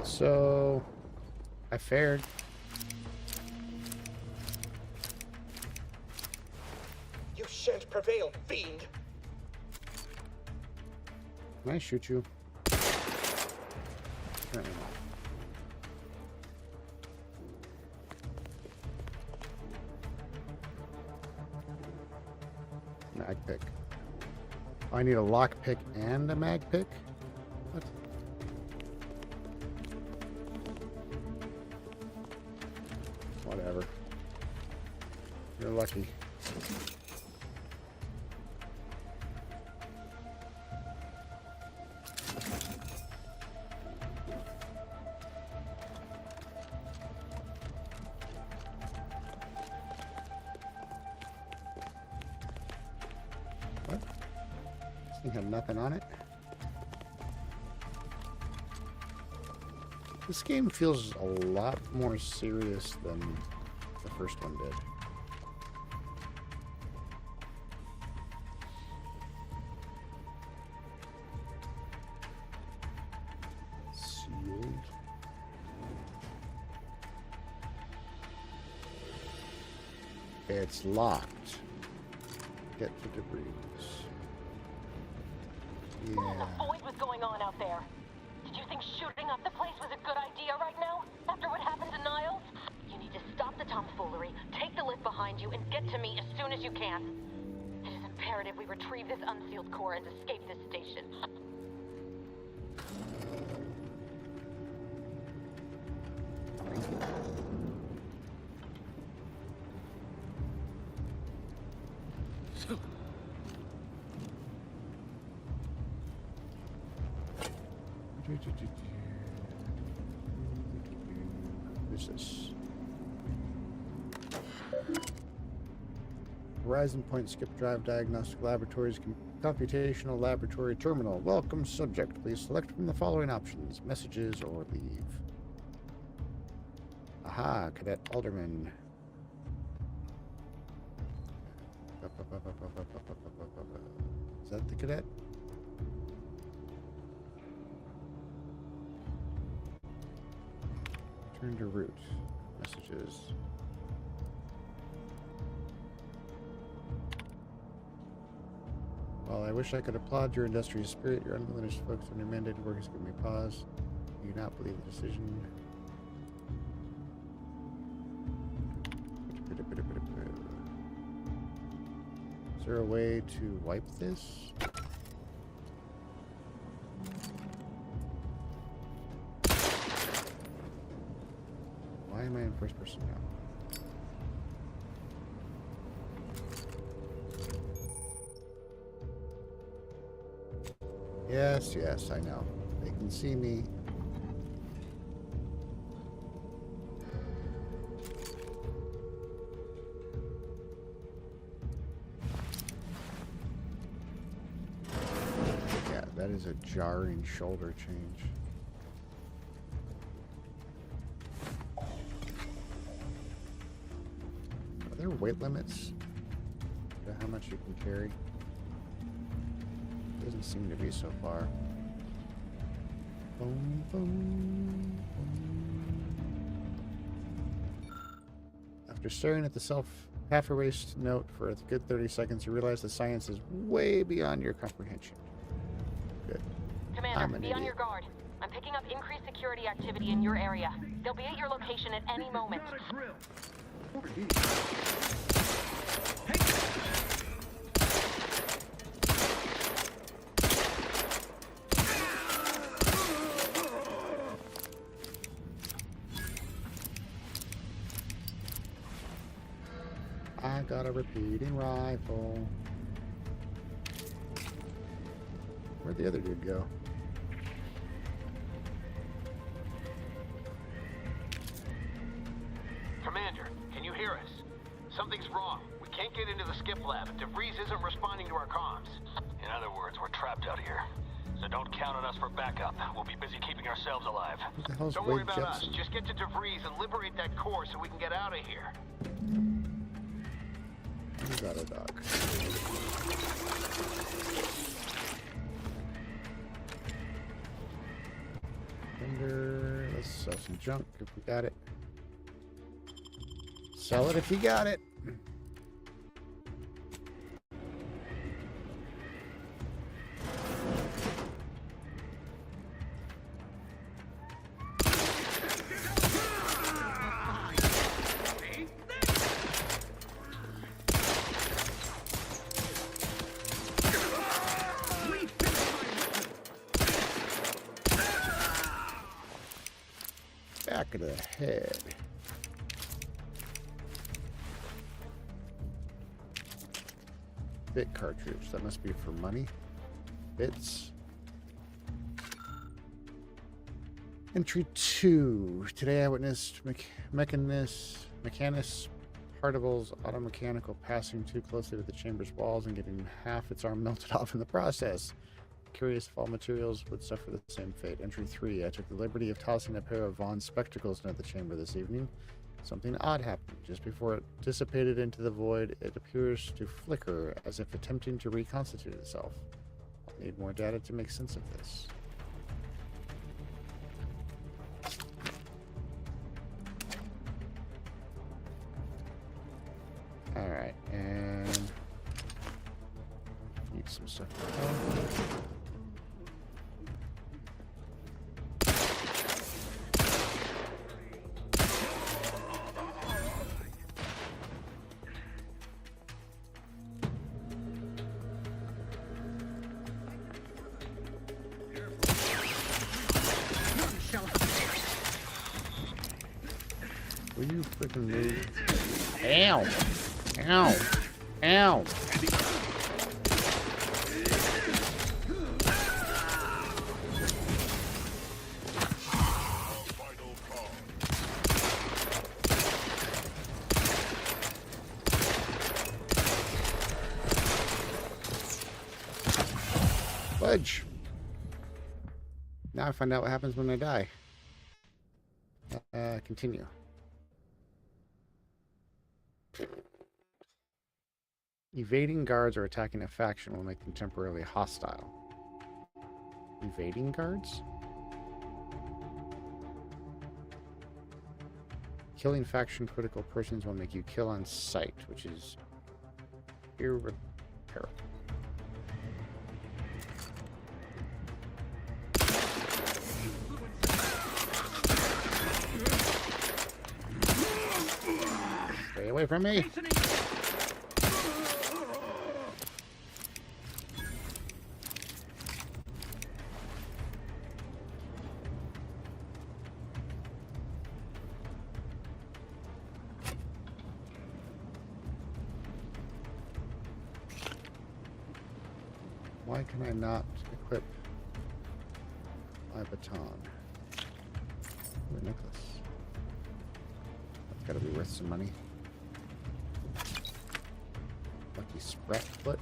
So, I fared. You shan't prevail, fiend. Can I shoot you? Apparently not. Mag pick. I need a lock pick and a mag pick? What? Whatever. You're lucky. What? This thing had nothing on it. This game feels a lot more serious than the first one did. Sealed. It's locked. Get to debris. What in the Yeah. void was going on out there? Did you think shooting up the place was a good idea right now? After what happened to Niles? You need to stop the tomfoolery, take the lift behind you, and get to me as soon as you can. It is imperative we retrieve this unsealed core and escape this station. Who's this? Horizon Point Skip Drive Diagnostic Laboratories Computational Laboratory Terminal. Welcome, subject. Please select from the following options: messages or leave. Aha, Cadet Alderman. Is that the cadet? Return to route. Messages. While I wish I could applaud your industrious spirit, your unwillingness to focus on your mandated work has given me pause. Do you not believe the decision? Is there a way to wipe this? Why am I in first person now? Yes, yes, I know. They can see me. Yeah, that is a jarring shoulder change. Are there weight limits to how much you can carry? Doesn't seem to be so far. Boom, boom, boom. After staring at the half-erased note for a good 30 seconds, you realize the science is way beyond your comprehension. Good. Commander, be on your guard. I'm picking up increased security activity in your area. They'll be at your location at any moment. I got a repeating rifle. Where'd the other dude go? Commander, can you hear us? Something's wrong. We can't get into the skip lab. DeVries isn't responding to our comms. In other words, we're trapped out here. So don't count on us for backup. We'll be busy keeping ourselves alive. What the hell's Don't worry Wade about us. Jepson? Just get to DeVries and liberate that core so we can get out of here. You got a dog. Let's sell some junk if we got it. Sell it if you got it. Back of the head. Bit cartridge. That must be for money. Bits. Entry 2. Today I witnessed mechanist particles automechanical passing too closely to the chamber's walls and getting half its arm melted off in the process. Curious if all materials would suffer the same fate. Entry 3. I took the liberty of tossing a pair of Vaughn's spectacles into the chamber this evening. Something odd happened. Just before it dissipated into the void, it appears to flicker as if attempting to reconstitute itself. I'll need more data to make sense of this. Alright, and need some stuff. Will you freaking move? Ow! Ow! Ow! Fudge! Now I find out what happens when I die. Continue. Evading guards or attacking a faction will make them temporarily hostile. Evading guards? Killing faction critical persons will make you kill on sight, which is irreparable. Stay away from me! Why can I not equip my baton. Ooh, a necklace. That's gotta be worth some money. Lucky sprat foot.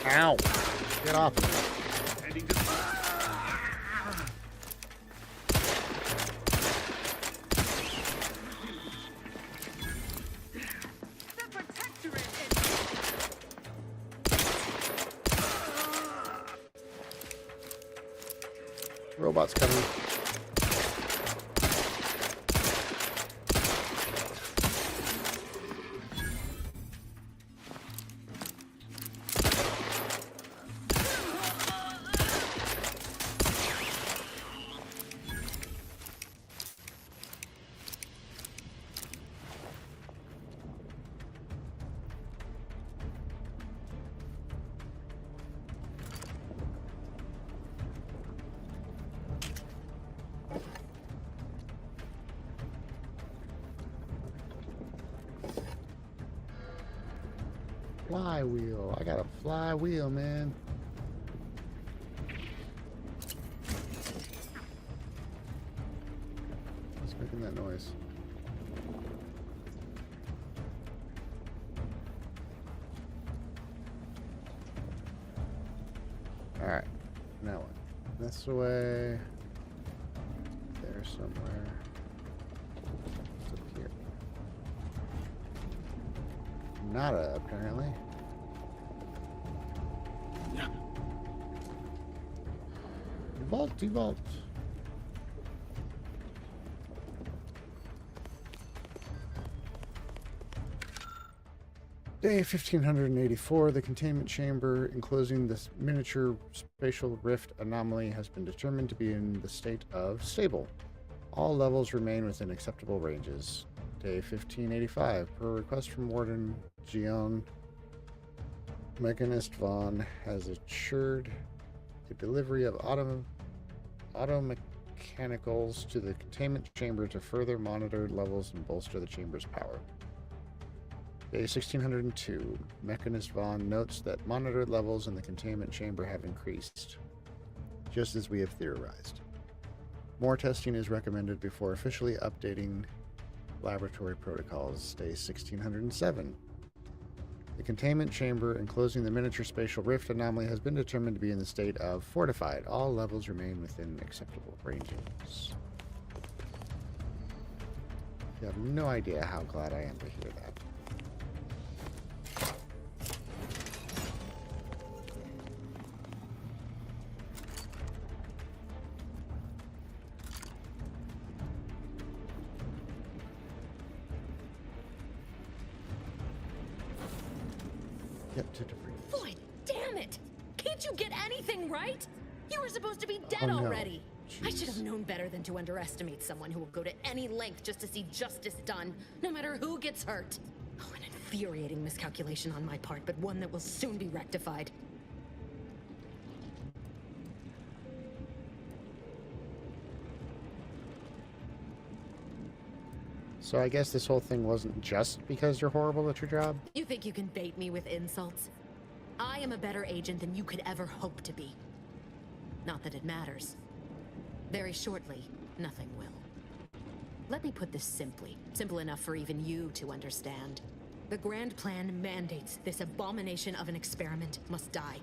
Ow! Get off me. Robots coming. Flywheel. I got a flywheel, man. What's making that noise? Alright. Now what? This way. There somewhere. What's up here? Nada, apparently. Vault, devault. Day 1584, the containment chamber enclosing this miniature spatial rift anomaly has been determined to be in the state of stable. All levels remain within acceptable ranges. Day 1585, per request from Warden Gion, Mechanist Vaughn has assured the delivery of automechanicals to the containment chamber to further monitor levels and bolster the chamber's power. Day 1602, Mechanist Vaughn notes that monitored levels in the containment chamber have increased, just as we have theorized. More testing is recommended before officially updating laboratory protocols. Day 1607. The containment chamber enclosing the miniature spatial rift anomaly has been determined to be in the state of fortified. All levels remain within acceptable ranges. You have no idea how glad I am to hear that. To debris. Boy, damn it! Can't you get anything right? You were supposed to be dead no. already. Jeez. I should have known better than to underestimate someone who will go to any length just to see justice done, no matter who gets hurt. Oh, an infuriating miscalculation on my part, but one that will soon be rectified. So I guess this whole thing wasn't just because you're horrible at your job? You think you can bait me with insults? I am a better agent than you could ever hope to be. Not that it matters. Very shortly, nothing will. Let me put this simply, simple enough for even you to understand. The grand plan mandates this abomination of an experiment must die,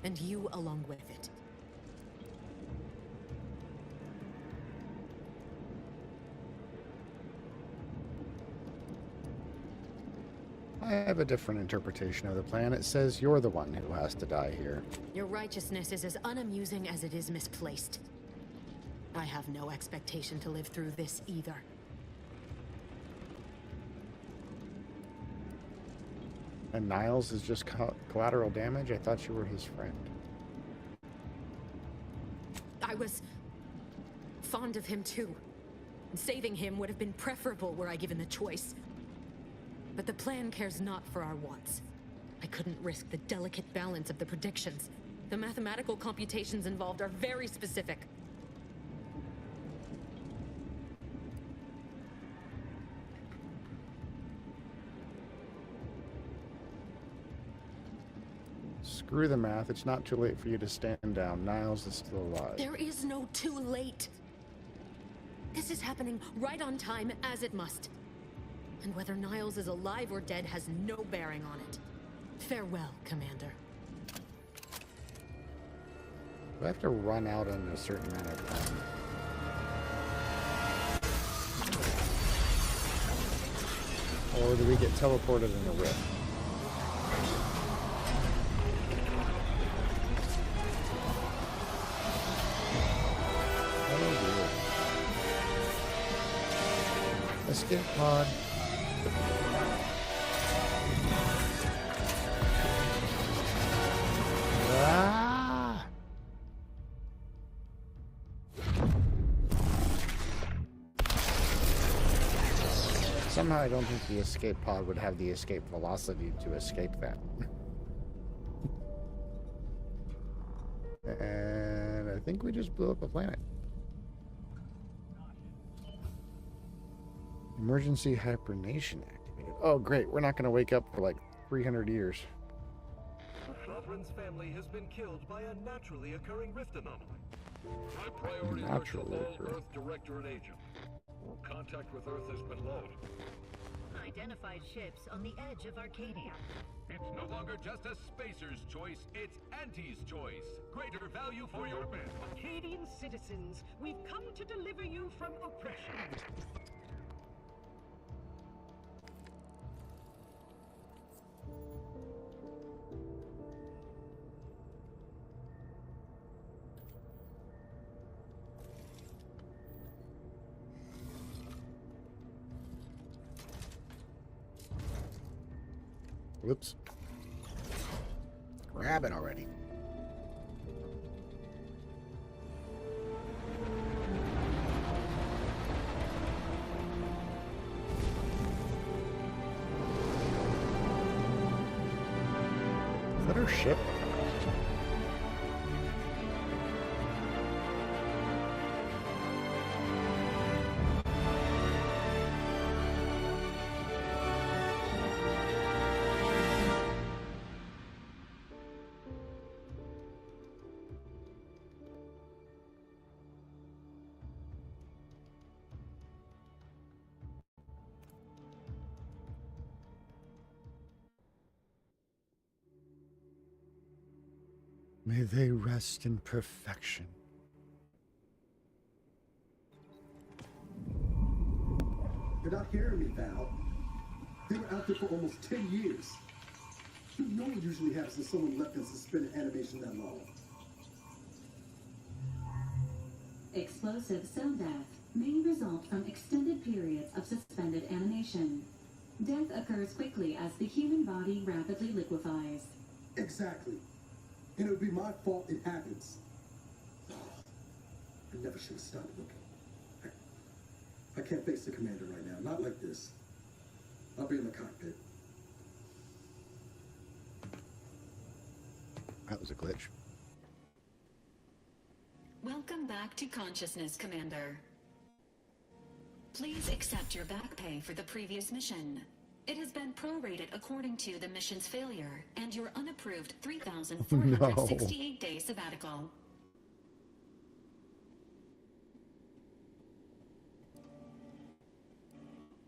and you along with it. I have a different interpretation of the plan. It says you're the one who has to die here. Your righteousness is as unamusing as it is misplaced. I have no expectation to live through this either. And Niles is just collateral damage? I thought you were his friend. I was fond of him too. Saving him would have been preferable were I given the choice. But the plan cares not for our wants. I couldn't risk the delicate balance of the predictions. The mathematical computations involved are very specific. Screw the math. It's not too late for you to stand down. Niles is still alive. There is no too late. This is happening right on time, as it must. And whether Niles is alive or dead has no bearing on it. Farewell, Commander. Do I have to run out in a certain amount of time? Or do we get teleported in a rift? Escape pod. Ah! Somehow I don't think the escape pod would have the escape velocity to escape that. And I think we just blew up a planet. Emergency hibernation activated. Oh, great. We're not going to wake up for like 300 years. Sovereign's family has been killed by a naturally occurring rift anomaly. High priority alert to all Earth Directorate agents. Contact with Earth has been low. Identified ships on the edge of Arcadia. It's no longer just a spacer's choice, it's Auntie's choice. Greater value for your men. Arcadian citizens, we've come to deliver you from oppression. Whoops. Grab it already. Is that our ship? May they rest in perfection. You're not hearing me, Val. They were out there for almost 10 years. You know what usually happens when someone left in suspended animation that long. Explosive cell death may result from extended periods of suspended animation. Death occurs quickly as the human body rapidly liquefies. Exactly. And it would be my fault it happens. I never should have started looking. I can't face the commander right now. Not like this. I'll be in the cockpit. That was a glitch. Welcome back to consciousness, Commander. Please accept your back pay for the previous mission. It has been prorated according to the mission's failure and your unapproved 3,468-day sabbatical.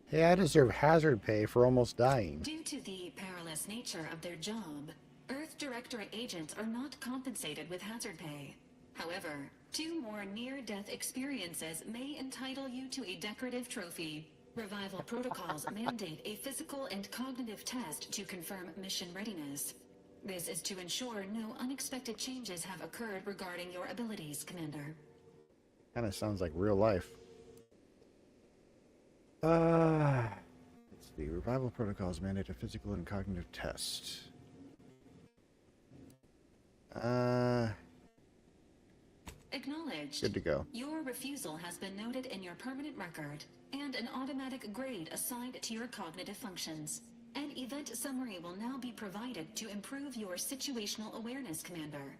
Hey, I deserve hazard pay for almost dying. Due to the perilous nature of their job, Earth Directorate agents are not compensated with hazard pay. However, 2 more near-death experiences may entitle you to a decorative trophy. Revival protocols mandate a physical and cognitive test to confirm mission readiness. This is to ensure no unexpected changes have occurred regarding your abilities, Commander. Kind of sounds like real life. It's The revival protocols mandate a physical and cognitive test. Acknowledged. Good to go. Your refusal has been noted in your permanent record, and an automatic grade assigned to your cognitive functions. An event summary will now be provided to improve your situational awareness, Commander.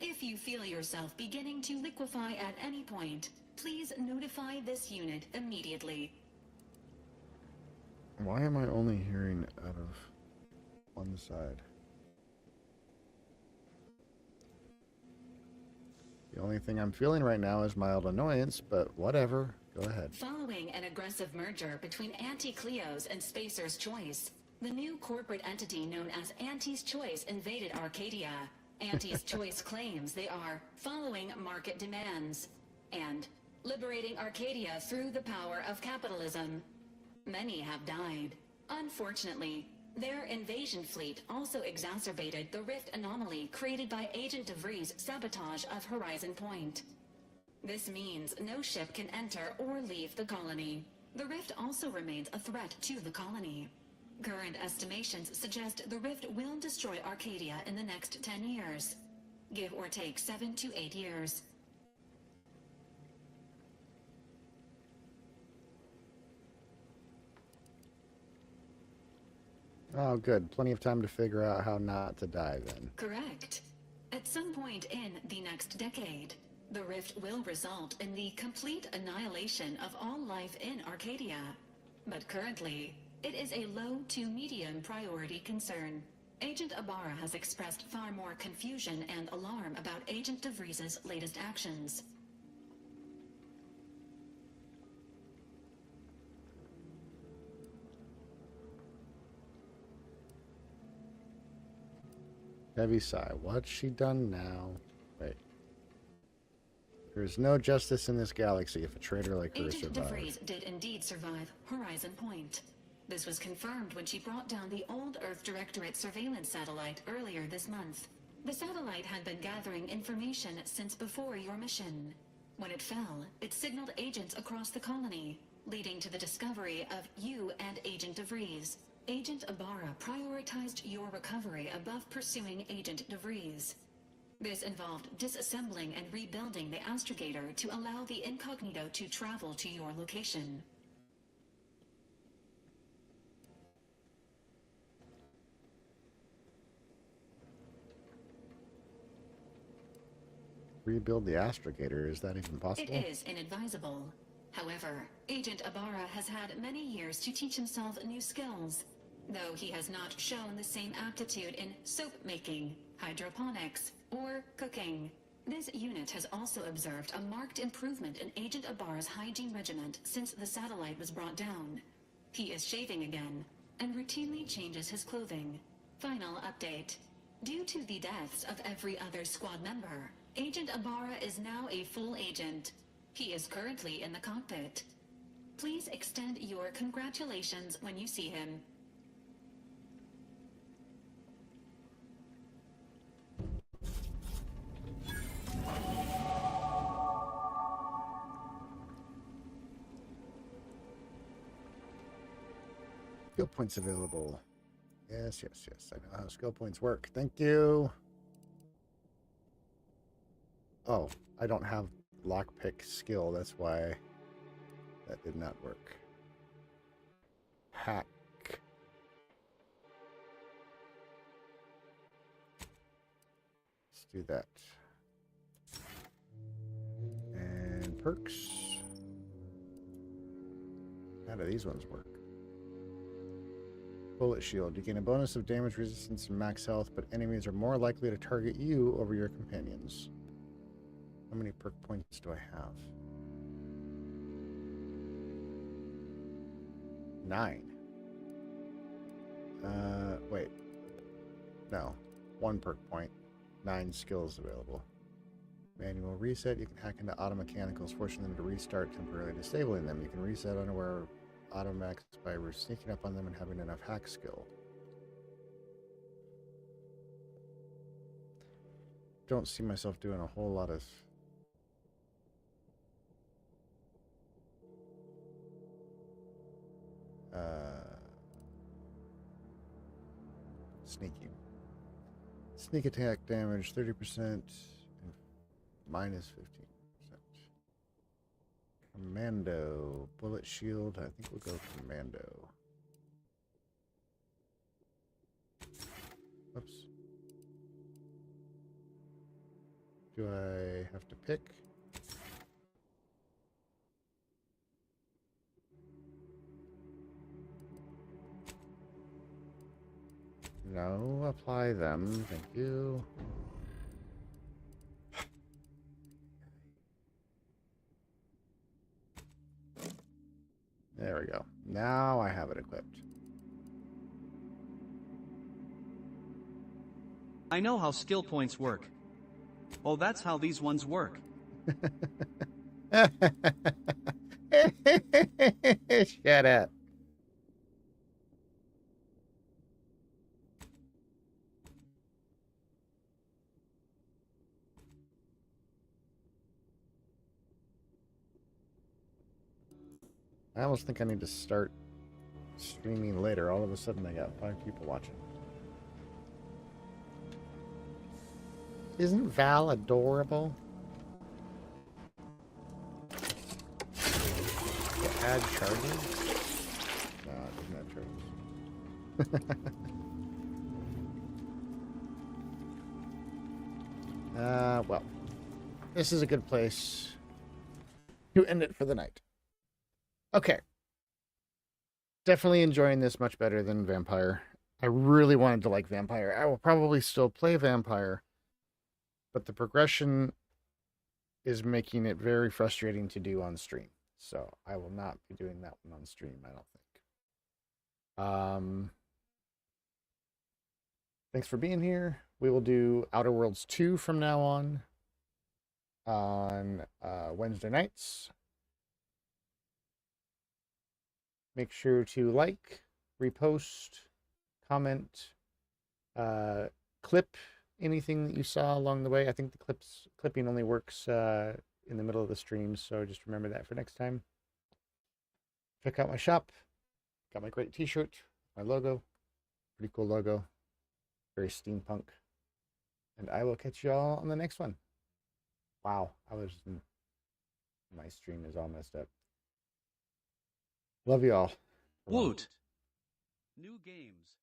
If you feel yourself beginning to liquefy at any point, please notify this unit immediately. Why am I only hearing out of one side? The only thing I'm feeling right now is mild annoyance, but whatever. Go ahead. Following an aggressive merger between Anti-Cleo's and Spacer's Choice, the new corporate entity known as Anti's Choice invaded Arcadia. Anti's Choice claims they are following market demands and liberating Arcadia through the power of capitalism. Many have died. Unfortunately, their invasion fleet also exacerbated the rift anomaly created by Agent DeVries' sabotage of Horizon Point. This means no ship can enter or leave the colony. The rift also remains a threat to the colony. Current estimations suggest the rift will destroy Arcadia in the next 10 years. Give or take 7 to 8 years. Oh, good. Plenty of time to figure out how not to die then. Correct. At some point in the next decade, the rift will result in the complete annihilation of all life in Arcadia. But currently, it is a low to medium priority concern. Agent Ibarra has expressed far more confusion and alarm about Agent DeVries' latest actions. Heavy sigh. What's she done now? Wait. There is no justice in this galaxy if a traitor like her Agent survives. DeVries did indeed survive Horizon Point. This was confirmed when she brought down the old Earth Directorate surveillance satellite earlier this month. The satellite had been gathering information since before your mission. When it fell, it signaled agents across the colony, leading to the discovery of you and Agent DeVries. Agent Ibarra prioritized your recovery above pursuing Agent DeVries. This involved disassembling and rebuilding the astrogator to allow the incognito to travel to your location. Rebuild the astrogator. Is that even possible? It is inadvisable. However, Agent Ibarra has had many years to teach himself new skills, though he has not shown the same aptitude in soap making, hydroponics, or cooking. This unit has also observed a marked improvement in Agent Ibarra's hygiene regimen since the satellite was brought down. He is shaving again, and routinely changes his clothing. Final update. Due to the deaths of every other squad member, Agent Ibarra is now a full agent. He is currently in the cockpit. Please extend your congratulations when you see him. Skill points available. Yes, yes, yes. I know how skill points work. Thank you. Oh, I don't have lockpick skill. That's why that did not work. Hack. Let's do that. And perks. How do these ones work? Bullet shield. You gain a bonus of damage resistance and max health, but enemies are more likely to target you over your companions. How many perk points do I have? 9. Wait. No. 1 perk point. 9 skills available. Manual reset. You can hack into auto mechanicals, forcing them to restart, temporarily disabling them. You can reset unaware automatics by sneaking up on them and having enough hack skill. Don't see myself doing a whole lot of sneaking. Sneak attack damage 30% and minus 15%. Commando. Bullet shield. I think we'll go commando. Oops. Do I have to pick? No, apply them. Thank you. There we go. Now I have it equipped. I know how skill points work. Oh, that's how these ones work. Shut up. I almost think I need to start streaming later. All of a sudden, I got 5 people watching. Isn't Val adorable? Add charges? No, it doesn't add charges. Well, this is a good place to end it for the night. Okay. Definitely enjoying this much better than Vampyr. I really wanted to like Vampyr. I will probably still play Vampyr, but the progression is making it very frustrating to do on stream. So I will not be doing that one on stream, I don't think. Thanks for being here. We will do Outer Worlds 2 from now on Wednesday nights. Make sure to like, repost, comment, clip anything that you saw along the way. I think the clipping only works in the middle of the stream, so just remember that for next time. Check out my shop. Got my great t-shirt, my logo. Pretty cool logo. Very steampunk. And I will catch you all on the next one. Wow, my stream is all messed up. Love you all. Woot! New games.